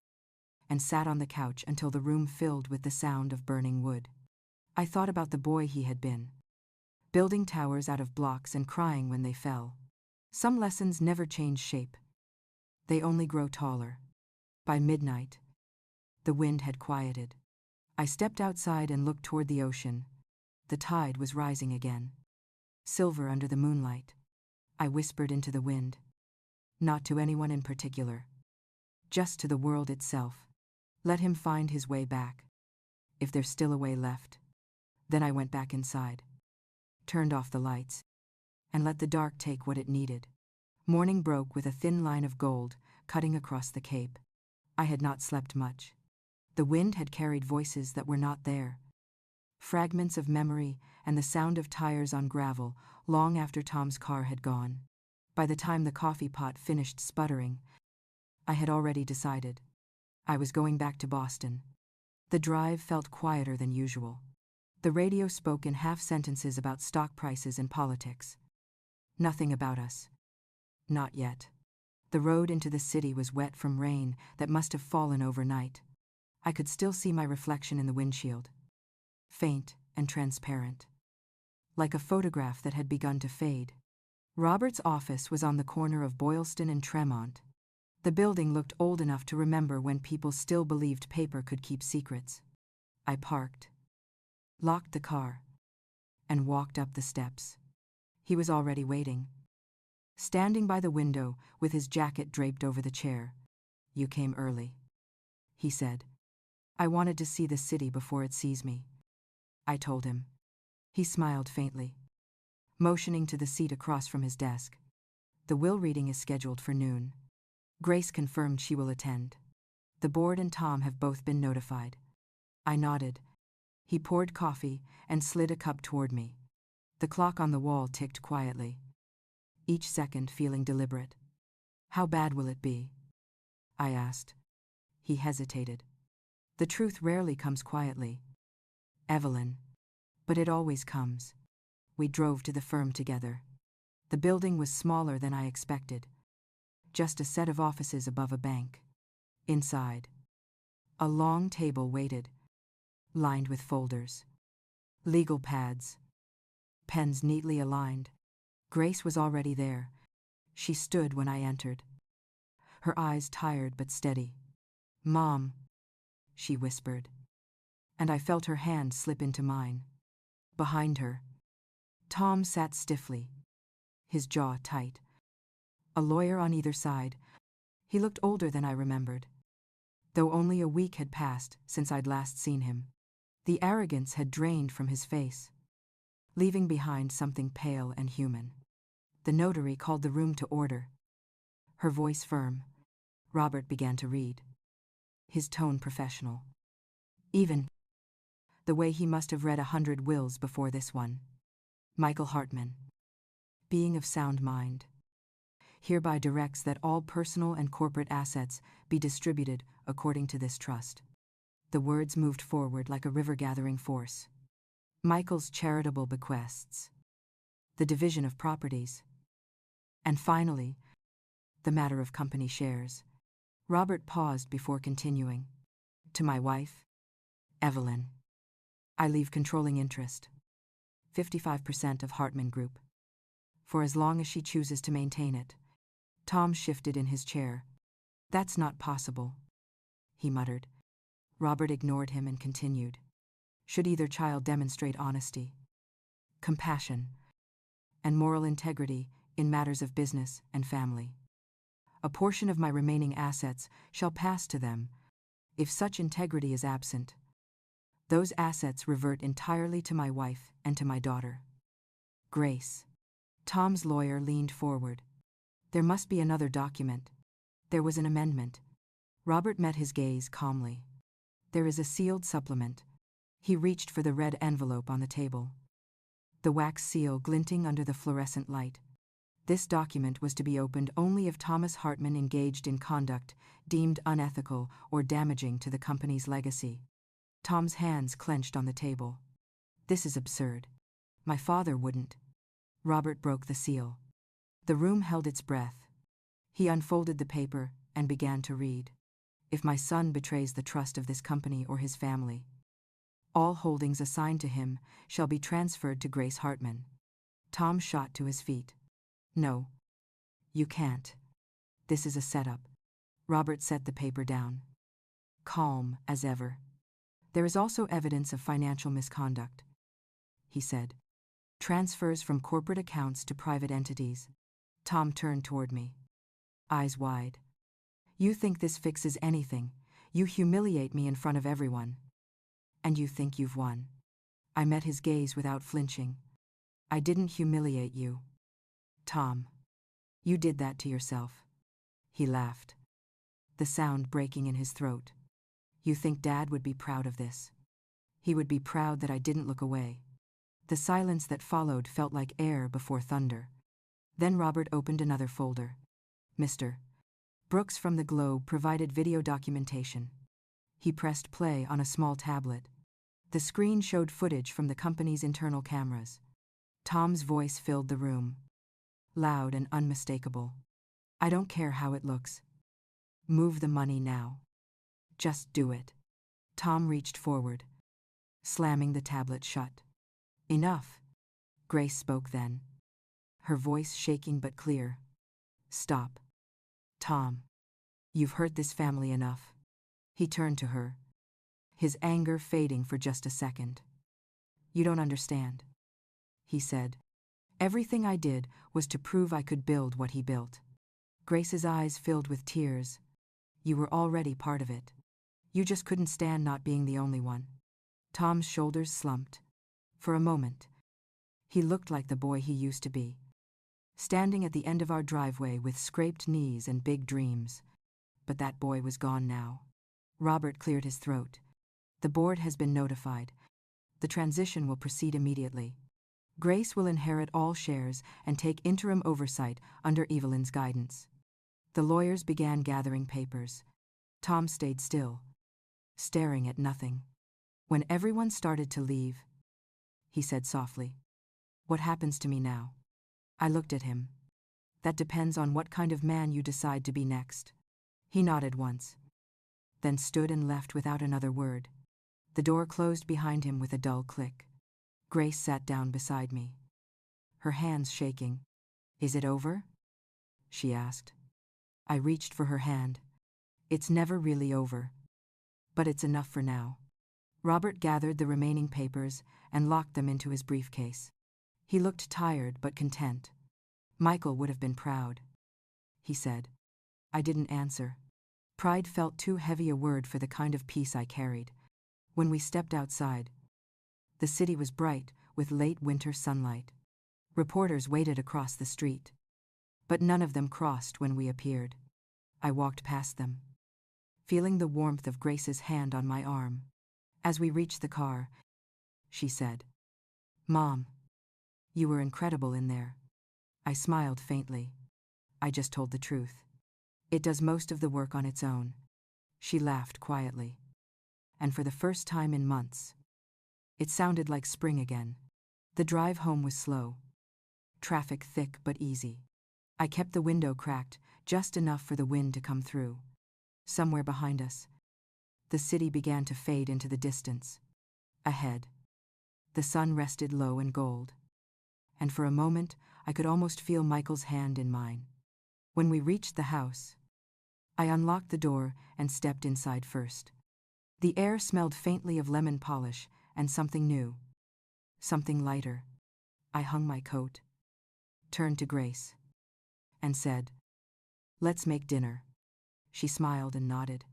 and sat on the couch until the room filled with the sound of burning wood. I thought about the boy he had been, building towers out of blocks and crying when they fell. Some lessons never change shape. They only grow taller. By midnight, the wind had quieted. I stepped outside and looked toward the ocean. The tide was rising again, silver under the moonlight. I whispered into the wind, not to anyone in particular, just to the world itself. Let him find his way back, if there's still a way left. Then I went back inside, turned off the lights, and let the dark take what it needed. Morning broke with a thin line of gold cutting across the cape. I had not slept much. The wind had carried voices that were not there, fragments of memory and the sound of tires on gravel long after Tom's car had gone. By the time the coffee pot finished sputtering, I had already decided. I was going back to Boston. The drive felt quieter than usual. The radio spoke in half sentences about stock prices and politics. Nothing about us. Not yet. The road into the city was wet from rain that must have fallen overnight. I could still see my reflection in the windshield, faint and transparent, like a photograph that had begun to fade. Robert's office was on the corner of Boylston and Tremont. The building looked old enough to remember when people still believed paper could keep secrets. I parked, locked the car, and walked up the steps. He was already waiting, standing by the window with his jacket draped over the chair. "You came early," he said. "I wanted to see the city before it sees me," I told him. He smiled faintly, motioning to the seat across from his desk. "The will reading is scheduled for noon. Grace confirmed she will attend. The board and Tom have both been notified." I nodded. He poured coffee and slid a cup toward me. The clock on the wall ticked quietly, each second feeling deliberate. "How bad will it be?" I asked. He hesitated. "The truth rarely comes quietly, Evelyn, but it always comes." We drove to the firm together. The building was smaller than I expected, just a set of offices above a bank. Inside, a long table waited, lined with folders, legal pads, pens neatly aligned. Grace was already there. She stood when I entered, her eyes tired but steady. "Mom," she whispered, and I felt her hand slip into mine. Behind her, Tom sat stiffly, his jaw tight. A lawyer on either side. He looked older than I remembered, though only a week had passed since I'd last seen him. The arrogance had drained from his face, leaving behind something pale and human. The notary called the room to order, her voice firm. Robert began to read, his tone professional, even the way he must have read 100 wills before this one. "Michael Hartman, being of sound mind, hereby directs that all personal and corporate assets be distributed according to this trust." The words moved forward like a river gathering force. Michael's charitable bequests, the division of properties, and finally, the matter of company shares. Robert paused before continuing. "To my wife, Evelyn, I leave controlling interest, 55% of Hartman Group, for as long as she chooses to maintain it." Tom shifted in his chair. "That's not possible," he muttered. Robert ignored him and continued. "Should either child demonstrate honesty, compassion, and moral integrity in matters of business and family, a portion of my remaining assets shall pass to them. If such integrity is absent, those assets revert entirely to my wife and to my daughter, Grace." Tom's lawyer leaned forward. "There must be another document. There was an amendment." Robert met his gaze calmly. "There is a sealed supplement." He reached for the red envelope on the table, the wax seal glinting under the fluorescent light. This document was to be opened only if Thomas Hartman engaged in conduct deemed unethical or damaging to the company's legacy. Tom's hands clenched on the table. "This is absurd. My father wouldn't." Robert broke the seal. The room held its breath. He unfolded the paper and began to read. If my son betrays the trust of this company or his family, all holdings assigned to him shall be transferred to Grace Hartman. Tom shot to his feet. No. You can't. This is a setup. Robert set the paper down. Calm as ever. There is also evidence of financial misconduct, he said. Transfers from corporate accounts to private entities. Tom turned toward me, eyes wide. You think this fixes anything? You humiliate me in front of everyone. And you think you've won? I met his gaze without flinching. I didn't humiliate you. Tom. You did that to yourself. He laughed, the sound breaking in his throat. You think Dad would be proud of this? He would be proud that I didn't look away. The silence that followed felt like air before thunder. Then Robert opened another folder. Mr. Brooks from the Globe provided video documentation. He pressed play on a small tablet. The screen showed footage from the company's internal cameras. Tom's voice filled the room, loud and unmistakable. I don't care how it looks. Move the money now. Just do it. Tom reached forward, slamming the tablet shut. Enough. Grace spoke then, her voice shaking but clear. Stop. Tom. You've hurt this family enough. He turned to her, his anger fading for just a second. You don't understand, he said. Everything I did was to prove I could build what he built. Grace's eyes filled with tears. You were already part of it. You just couldn't stand not being the only one. Tom's shoulders slumped. For a moment, he looked like the boy he used to be, standing at the end of our driveway with scraped knees and big dreams. But that boy was gone now. Robert cleared his throat. The board has been notified. The transition will proceed immediately. Grace will inherit all shares and take interim oversight under Evelyn's guidance. The lawyers began gathering papers. Tom stayed still, staring at nothing. When everyone started to leave, he said softly, "What happens to me now?" I looked at him. That depends on what kind of man you decide to be next. He nodded once, then stood and left without another word. The door closed behind him with a dull click. Grace sat down beside me, her hands shaking. Is it over? She asked. I reached for her hand. It's never really over. But it's enough for now. Robert gathered the remaining papers and locked them into his briefcase. He looked tired but content. Michael would have been proud, he said. I didn't answer. Pride felt too heavy a word for the kind of peace I carried. When we stepped outside, the city was bright with late winter sunlight. Reporters waited across the street, but none of them crossed when we appeared. I walked past them, feeling the warmth of Grace's hand on my arm. As we reached the car, she said, "Mom, you were incredible in there." I smiled faintly. I just told the truth. It does most of the work on its own. She laughed quietly. And for the first time in months, it sounded like spring again. The drive home was slow. Traffic thick but easy. I kept the window cracked, just enough for the wind to come through. Somewhere behind us, the city began to fade into the distance. Ahead, the sun rested low and gold. And for a moment, I could almost feel Michael's hand in mine. When we reached the house, I unlocked the door and stepped inside first. The air smelled faintly of lemon polish and something new. Something lighter. I hung my coat, turned to Grace, and said, "Let's make dinner." She smiled and nodded.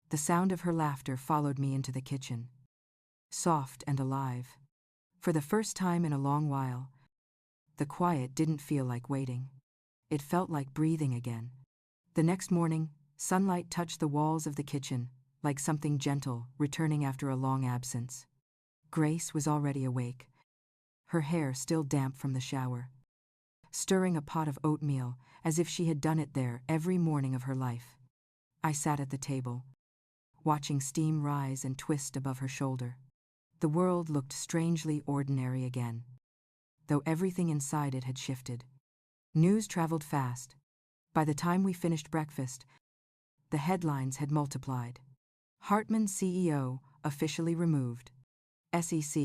The sound of her laughter followed me into the kitchen, soft and alive. For the first time in a long while, the quiet didn't feel like waiting. It felt like breathing again. The next morning, sunlight touched the walls of the kitchen, like something gentle returning after a long absence. Grace was already awake, her hair still damp from the shower, stirring a pot of oatmeal as if she had done it there every morning of her life. I sat at the table, watching steam rise and twist above her shoulder. The world looked strangely ordinary again, though everything inside it had shifted. News traveled fast. By the time we finished breakfast, the headlines had multiplied. Hartman CEO officially removed. SEC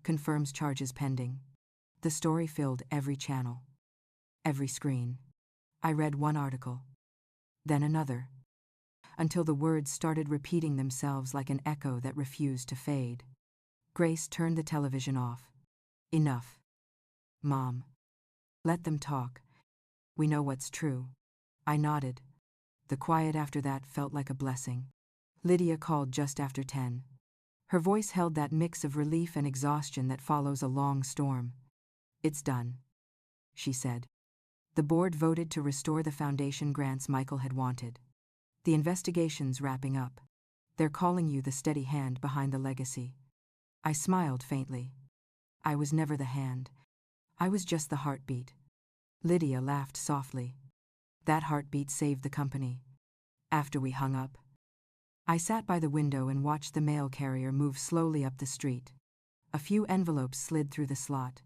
confirms charges pending. The story filled every channel, every screen. I read one article, then another, until the words started repeating themselves like an echo that refused to fade. Grace turned the television off. Enough. Mom. Let them talk. We know what's true. I nodded. The quiet after that felt like a blessing. Lydia called just after 10. Her voice held that mix of relief and exhaustion that follows a long storm. It's done, she said. The board voted to restore the foundation grants Michael had wanted. The investigation's wrapping up. They're calling you the steady hand behind the legacy. I smiled faintly. I was never the hand. I was just the heartbeat. Lydia laughed softly. That heartbeat saved the company. After we hung up, I sat by the window and watched the mail carrier move slowly up the street. A few envelopes slid through the slot,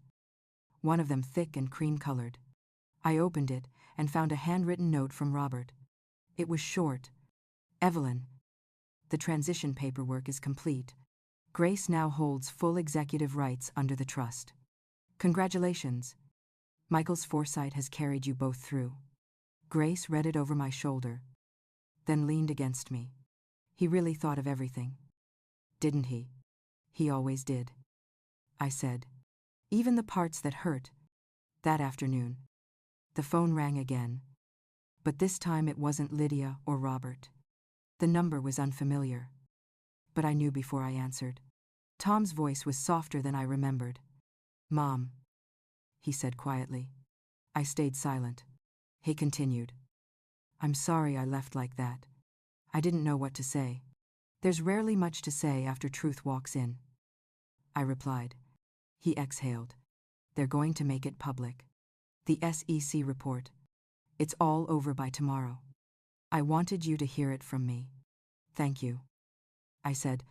one of them thick and cream-colored. I opened it and found a handwritten note from Robert. It was short. Evelyn, the transition paperwork is complete. Grace now holds full executive rights under the trust. Congratulations. Michael's foresight has carried you both through. Grace read it over my shoulder, then leaned against me. He really thought of everything, didn't he? He always did, I said. Even the parts that hurt. That afternoon, the phone rang again. But this time it wasn't Lydia or Robert. The number was unfamiliar. But I knew before I answered. Tom's voice was softer than I remembered. Mom, he said quietly. I stayed silent. He continued. I'm sorry I left like that. I didn't know what to say. There's rarely much to say after truth walks in. I replied. He exhaled. They're going to make it public. The SEC report. It's all over by tomorrow. I wanted you to hear it from me. Thank you, I said.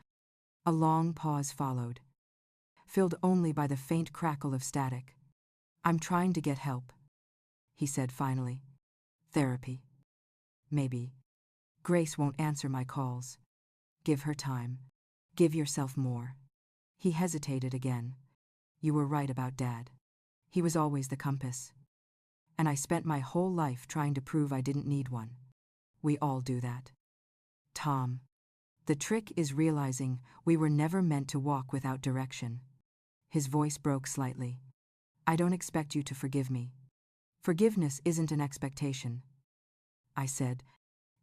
A long pause followed, filled only by the faint crackle of static. I'm trying to get help, he said finally. Therapy. Maybe. Grace won't answer my calls. Give her time. Give yourself more. He hesitated again. You were right about Dad. He was always the compass. And I spent my whole life trying to prove I didn't need one. We all do that. Tom. The trick is realizing we were never meant to walk without direction. His voice broke slightly. I don't expect you to forgive me. Forgiveness isn't an expectation, I said.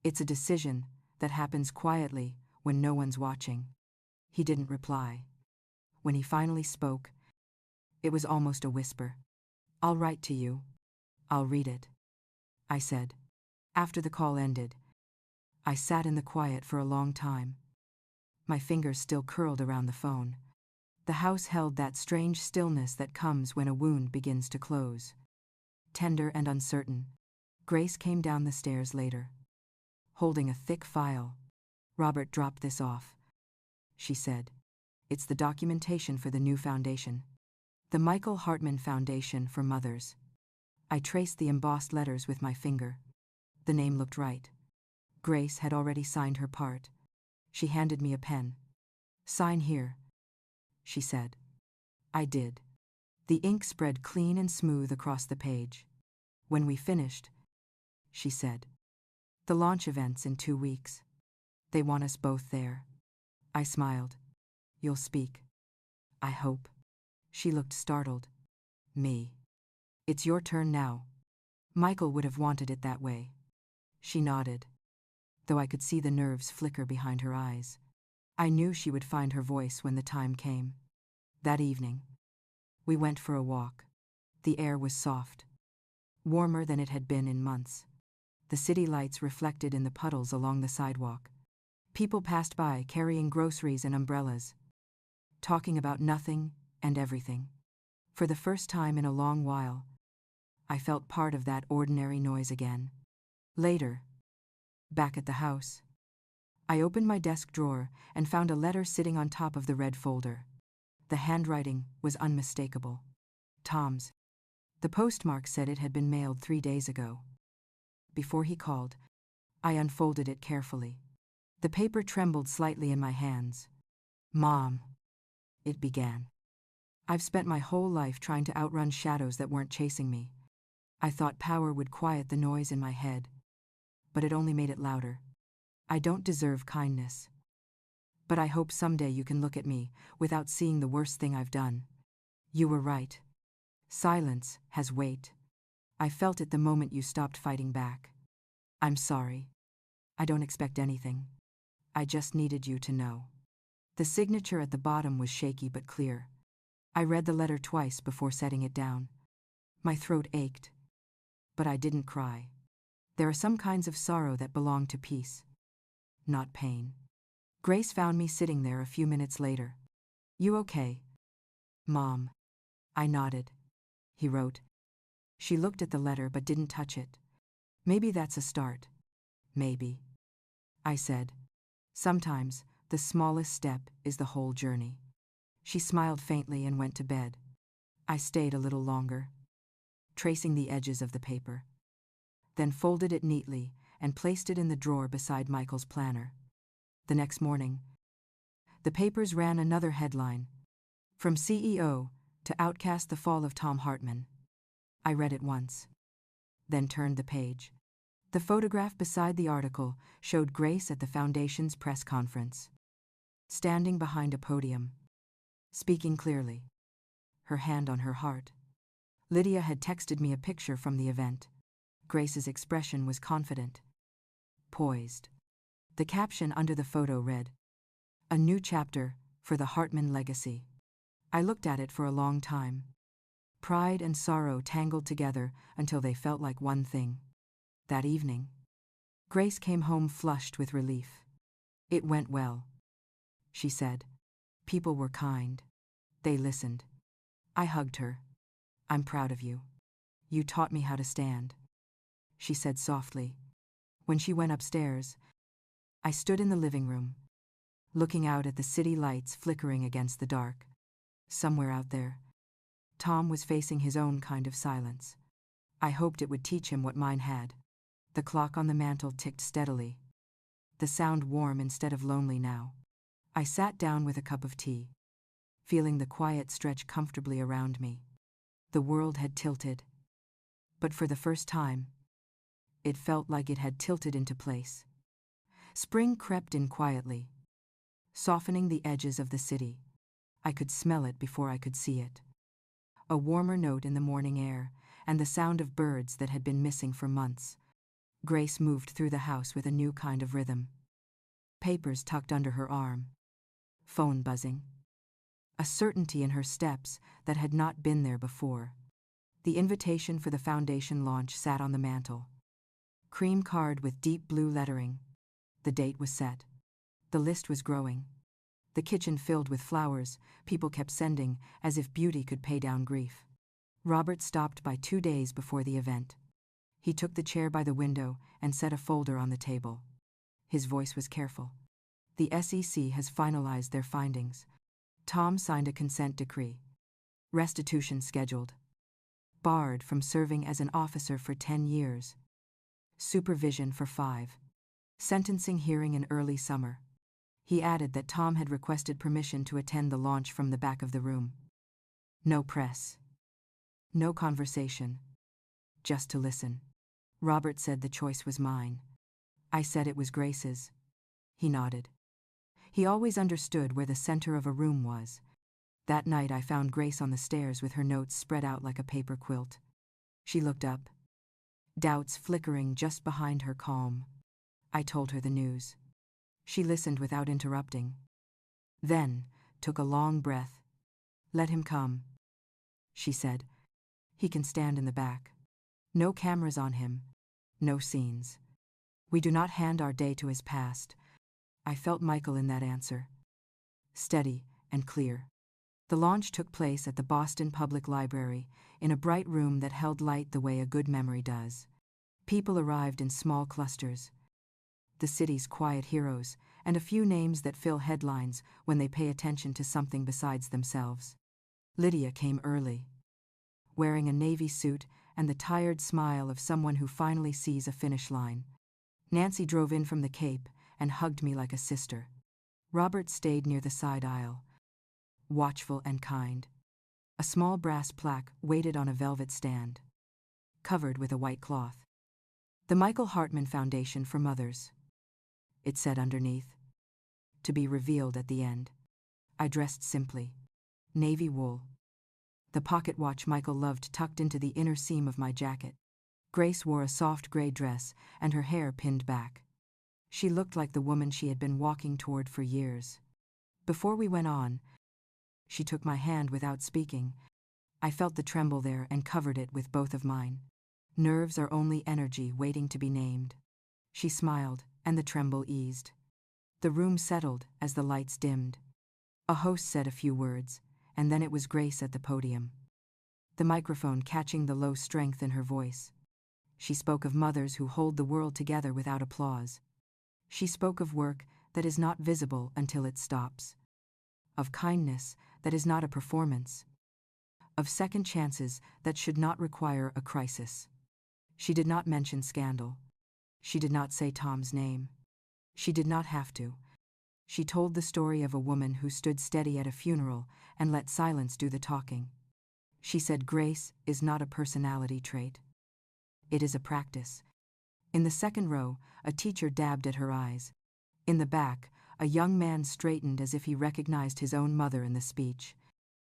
It's a decision that happens quietly when no one's watching. He didn't reply. When he finally spoke, it was almost a whisper. I'll write to you. I'll read it, I said. After the call ended, I sat in the quiet for a long time. My fingers still curled around the phone. The house held that strange stillness that comes when a wound begins to close. Tender and uncertain, Grace came down the stairs later, holding a thick file. Robert dropped this off, she said. It's the documentation for the new foundation. The Michael Hartman Foundation for Mothers. I traced the embossed letters with my finger. The name looked right. Grace had already signed her part. She handed me a pen. Sign here, she said. I did. The ink spread clean and smooth across the page. When we finished, she said, the launch event's in 2 weeks. They want us both there. I smiled. You'll speak. I hope. She looked startled. Me. It's your turn now. Michael would have wanted it that way. She nodded, though I could see the nerves flicker behind her eyes. I knew she would find her voice when the time came. That evening, we went for a walk. The air was soft, warmer than it had been in months. The city lights reflected in the puddles along the sidewalk. People passed by carrying groceries and umbrellas, talking about nothing and everything. For the first time in a long while, I felt part of that ordinary noise again. Later, back at the house, I opened my desk drawer and found a letter sitting on top of the red folder. The handwriting was unmistakable. Tom's. The postmark said it had been mailed 3 days ago. Before he called, I unfolded it carefully. The paper trembled slightly in my hands. "Mom," it began. "I've spent my whole life trying to outrun shadows that weren't chasing me. I thought power would quiet the noise in my head, but it only made it louder. I don't deserve kindness. But I hope someday you can look at me without seeing the worst thing I've done. You were right. Silence has weight. I felt it the moment you stopped fighting back. I'm sorry. I don't expect anything. I just needed you to know." The signature at the bottom was shaky but clear. I read the letter twice before setting it down. My throat ached. But I didn't cry. There are some kinds of sorrow that belong to peace, not pain. Grace found me sitting there a few minutes later. "You okay?" "Mom." I nodded. He wrote. She looked at the letter but didn't touch it. "Maybe that's a start." "Maybe," I said. "Sometimes the smallest step is the whole journey." She smiled faintly and went to bed. I stayed a little longer, tracing the edges of the paper, then folded it neatly and placed it in the drawer beside Michael's planner. The next morning, the papers ran another headline: "From CEO to Outcast, the Fall of Tom Hartman." I read it once, then turned the page. The photograph beside the article showed Grace at the Foundation's press conference, standing behind a podium, speaking clearly, her hand on her heart. Lydia had texted me a picture from the event. Grace's expression was confident, poised. The caption under the photo read, "A new chapter for the Hartman legacy." I looked at it for a long time. Pride and sorrow tangled together until they felt like one thing. That evening, Grace came home flushed with relief. "It went well," she said. "People were kind. They listened." I hugged her. "I'm proud of you. You taught me how to stand," she said softly. When she went upstairs, I stood in the living room, looking out at the city lights flickering against the dark. Somewhere out there, Tom was facing his own kind of silence. I hoped it would teach him what mine had. The clock on the mantel ticked steadily, the sound warm instead of lonely now. I sat down with a cup of tea, feeling the quiet stretch comfortably around me. The world had tilted, but for the first time, it felt like it had tilted into place. Spring crept in quietly, softening the edges of the city. I could smell it before I could see it. A warmer note in the morning air, and the sound of birds that had been missing for months. Grace moved through the house with a new kind of rhythm. Papers tucked under her arm, phone buzzing. A certainty in her steps that had not been there before. The invitation for the Foundation launch sat on the mantel. Cream card with deep blue lettering. The date was set. The list was growing. The kitchen filled with flowers people kept sending, as if beauty could pay down grief. Robert stopped by 2 days before the event. He took the chair by the window and set a folder on the table. His voice was careful. "The SEC has finalized their findings. Tom signed a consent decree. Restitution scheduled. Barred from serving as an officer for 10 years. Supervision for 5. Sentencing hearing in early summer." He added that Tom had requested permission to attend the launch from the back of the room. No press. No conversation. Just to listen. Robert said the choice was mine. I said it was Grace's. He nodded. He always understood where the center of a room was. That night I found Grace on the stairs with her notes spread out like a paper quilt. She looked up, doubts flickering just behind her calm. I told her the news. She listened without interrupting. Then took a long breath. "Let him come," she said. "He can stand in the back. No cameras on him. No scenes. We do not hand our day to his past." I felt Michael in that answer. Steady and clear. The launch took place at the Boston Public Library, in a bright room that held light the way a good memory does. People arrived in small clusters. The city's quiet heroes, and a few names that fill headlines when they pay attention to something besides themselves. Lydia came early. wearing a navy suit and the tired smile of someone who finally sees a finish line. Nancy drove in from the Cape and hugged me like a sister. Robert stayed near the side aisle, watchful and kind. A small brass plaque waited on a velvet stand, covered with a white cloth. The Michael Hartman Foundation for Mothers, it said underneath. To be revealed at the end. I dressed simply. Navy wool. The pocket watch Michael loved tucked into the inner seam of my jacket. Grace wore a soft gray dress and her hair pinned back. She looked like the woman she had been walking toward for years. Before we went on, she took my hand without speaking. I felt the tremble there and covered it with both of mine. Nerves are only energy waiting to be named. She smiled, and the tremble eased. The room settled as the lights dimmed. A host said a few words, and then it was Grace at the podium, the microphone catching the low strength in her voice. She spoke of mothers who hold the world together without applause. She spoke of work that is not visible until it stops, of kindness that is not a performance, of second chances that should not require a crisis. She did not mention scandal. She did not say Tom's name. She did not have to. She told the story of a woman who stood steady at a funeral and let silence do the talking. She said grace is not a personality trait. It is a practice. In the second row, a teacher dabbed at her eyes. In the back, a young man straightened as if he recognized his own mother in the speech.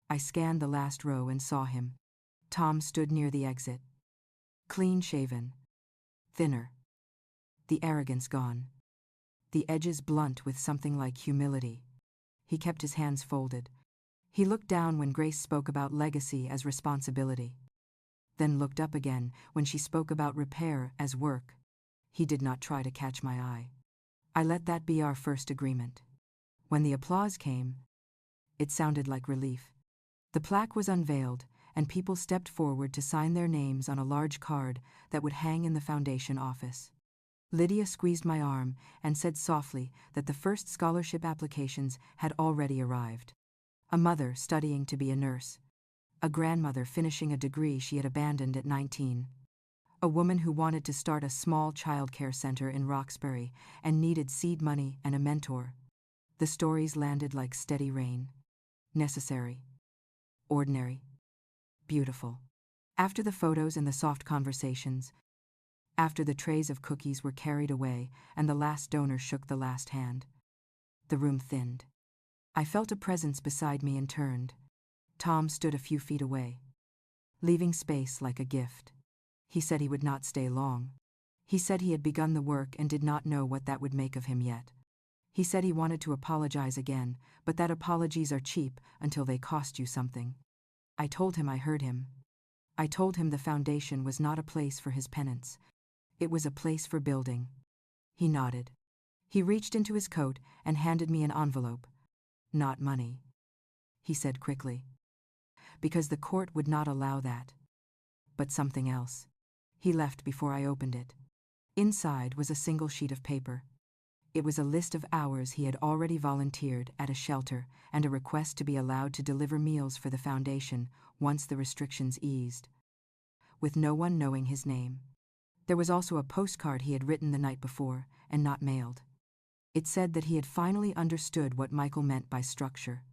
I scanned the last row and saw him. Tom stood near the exit. Clean-shaven. Thinner. The arrogance gone. The edges blunt with something like humility. He kept his hands folded. He looked down when Grace spoke about legacy as responsibility, then looked up again when she spoke about repair as work. He did not try to catch my eye. I let that be our first agreement. When the applause came, it sounded like relief. The plaque was unveiled, and people stepped forward to sign their names on a large card that would hang in the foundation office. Lydia squeezed my arm and said softly that the first scholarship applications had already arrived. A mother studying to be a nurse. A grandmother finishing a degree she had abandoned at 19. A woman who wanted to start a small child care center in Roxbury and needed seed money and a mentor. The stories landed like steady rain. Necessary. Ordinary. Beautiful. After the photos and the soft conversations, after the trays of cookies were carried away and the last donor shook the last hand, the room thinned. I felt a presence beside me and turned. Tom stood a few feet away, leaving space like a gift. He said he would not stay long. He said he had begun the work and did not know what that would make of him yet. He said he wanted to apologize again, but that apologies are cheap until they cost you something. I told him I heard him. I told him the foundation was not a place for his penance. It was a place for building. He nodded. He reached into his coat and handed me an envelope. Not money, he said quickly, because the court would not allow that. But something else. He left before I opened it. Inside was a single sheet of paper. It was a list of hours he had already volunteered at a shelter and a request to be allowed to deliver meals for the foundation once the restrictions eased, with no one knowing his name. There was also a postcard he had written the night before and not mailed. It said that he had finally understood what Michael meant by structure,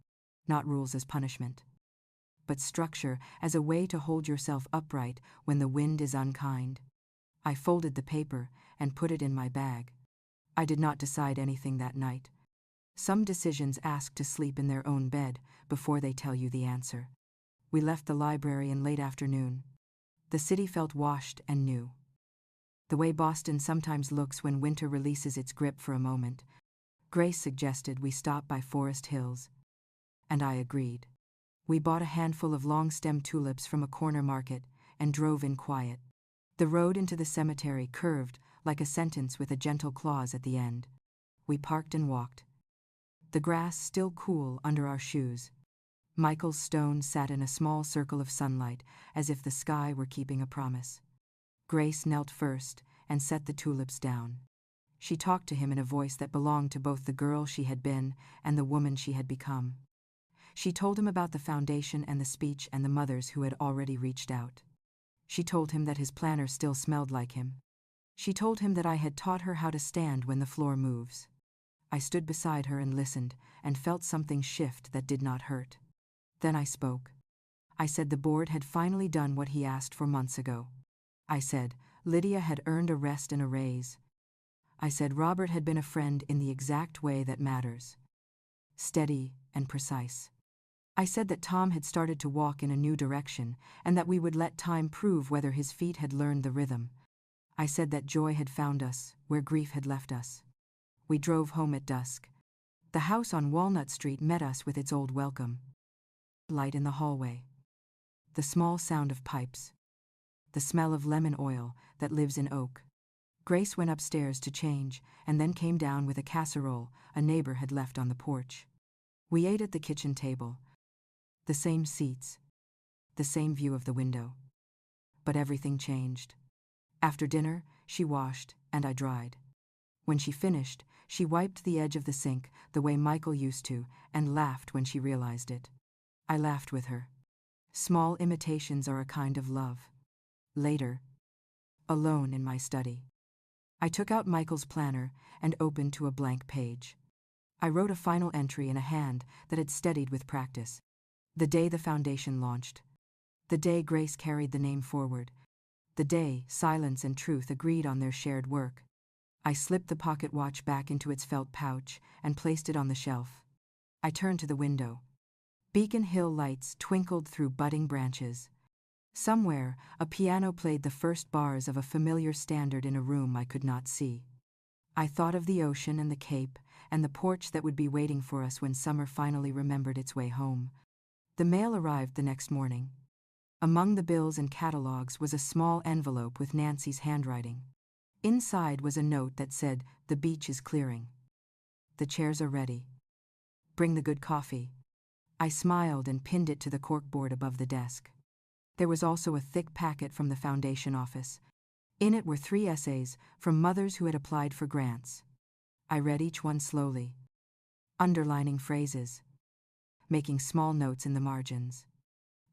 not rules as punishment, but structure as a way to hold yourself upright when the wind is unkind. I folded the paper and put it in my bag. I did not decide anything that night. Some decisions ask to sleep in their own bed before they tell you the answer. We left the library in late afternoon. The city felt washed and new. The way Boston sometimes looks when winter releases its grip for a moment. Grace suggested we stop by Forest Hills, and I agreed. We bought a handful of long-stem tulips from a corner market and drove in quiet. The road into the cemetery curved like a sentence with a gentle clause at the end. We parked and walked. The grass still cool under our shoes. Michael's stone sat in a small circle of sunlight, as if the sky were keeping a promise. Grace knelt first and set the tulips down. She talked to him in a voice that belonged to both the girl she had been and the woman she had become. She told him about the foundation and the speech and the mothers who had already reached out. She told him that his planner still smelled like him. She told him that I had taught her how to stand when the floor moves. I stood beside her and listened, and felt something shift that did not hurt. Then I spoke. I said the board had finally done what he asked for months ago. I said Lydia had earned a rest and a raise. I said Robert had been a friend in the exact way that matters. Steady and precise. I said that Tom had started to walk in a new direction, and that we would let time prove whether his feet had learned the rhythm. I said that joy had found us, where grief had left us. We drove home at dusk. The house on Walnut Street met us with its old welcome. Light in the hallway. The small sound of pipes. The smell of lemon oil that lives in oak. Grace went upstairs to change, and then came down with a casserole a neighbor had left on the porch. We ate at the kitchen table. The same seats. The same view of the window. But everything changed. After dinner, she washed, and I dried. When she finished, she wiped the edge of the sink the way Michael used to, and laughed when she realized it. I laughed with her. Small imitations are a kind of love. Later, alone in my study, I took out Michael's planner and opened to a blank page. I wrote a final entry in a hand that had steadied with practice. The day the foundation launched. The day Grace carried the name forward. The day silence and truth agreed on their shared work. I slipped the pocket watch back into its felt pouch and placed it on the shelf. I turned to the window. Beacon Hill lights twinkled through budding branches. Somewhere, a piano played the first bars of a familiar standard in a room I could not see. I thought of the ocean and the Cape, and the porch that would be waiting for us when summer finally remembered its way home. The mail arrived the next morning. Among the bills and catalogs was a small envelope with Nancy's handwriting. Inside was a note that said, "The beach is clearing. The chairs are ready. Bring the good coffee." I smiled and pinned it to the corkboard above the desk. There was also a thick packet from the foundation office. In it were 3 essays from mothers who had applied for grants. I read each one slowly, underlining phrases, making small notes in the margins.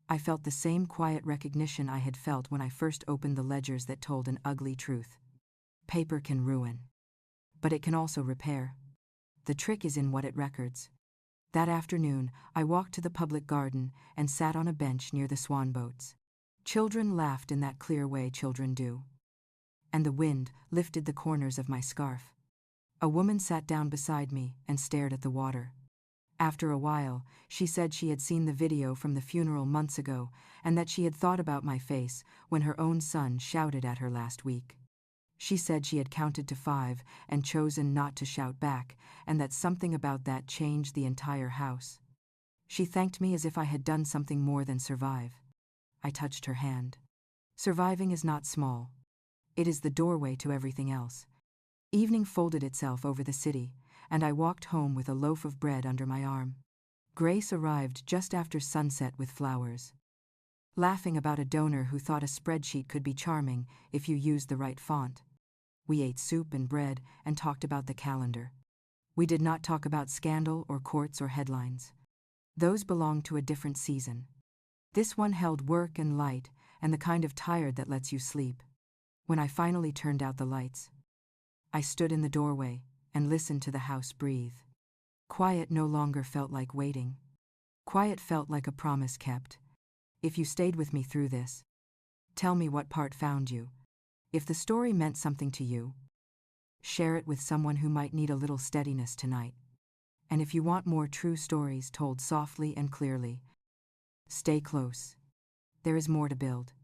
I felt the same quiet recognition I had felt when I first opened the ledgers that told an ugly truth. Paper can ruin, but it can also repair. The trick is in what it records. That afternoon, I walked to the public garden and sat on a bench near the swan boats. Children laughed in that clear way children do. And the wind lifted the corners of my scarf. A woman sat down beside me and stared at the water. After a while, she said she had seen the video from the funeral months ago and that she had thought about my face when her own son shouted at her last week. She said she had counted to 5 and chosen not to shout back, and that something about that changed the entire house. She thanked me as if I had done something more than survive. I touched her hand. Surviving is not small. It is the doorway to everything else. Evening folded itself over the city, and I walked home with a loaf of bread under my arm. Grace arrived just after sunset with flowers, laughing about a donor who thought a spreadsheet could be charming if you used the right font. We ate soup and bread and talked about the calendar. We did not talk about scandal or courts or headlines. Those belonged to a different season. This one held work and light, and the kind of tired that lets you sleep. When I finally turned out the lights, I stood in the doorway and listened to the house breathe. Quiet no longer felt like waiting. Quiet felt like a promise kept. If you stayed with me through this, tell me what part found you. If the story meant something to you, share it with someone who might need a little steadiness tonight. And if you want more true stories told softly and clearly, stay close. There is more to build.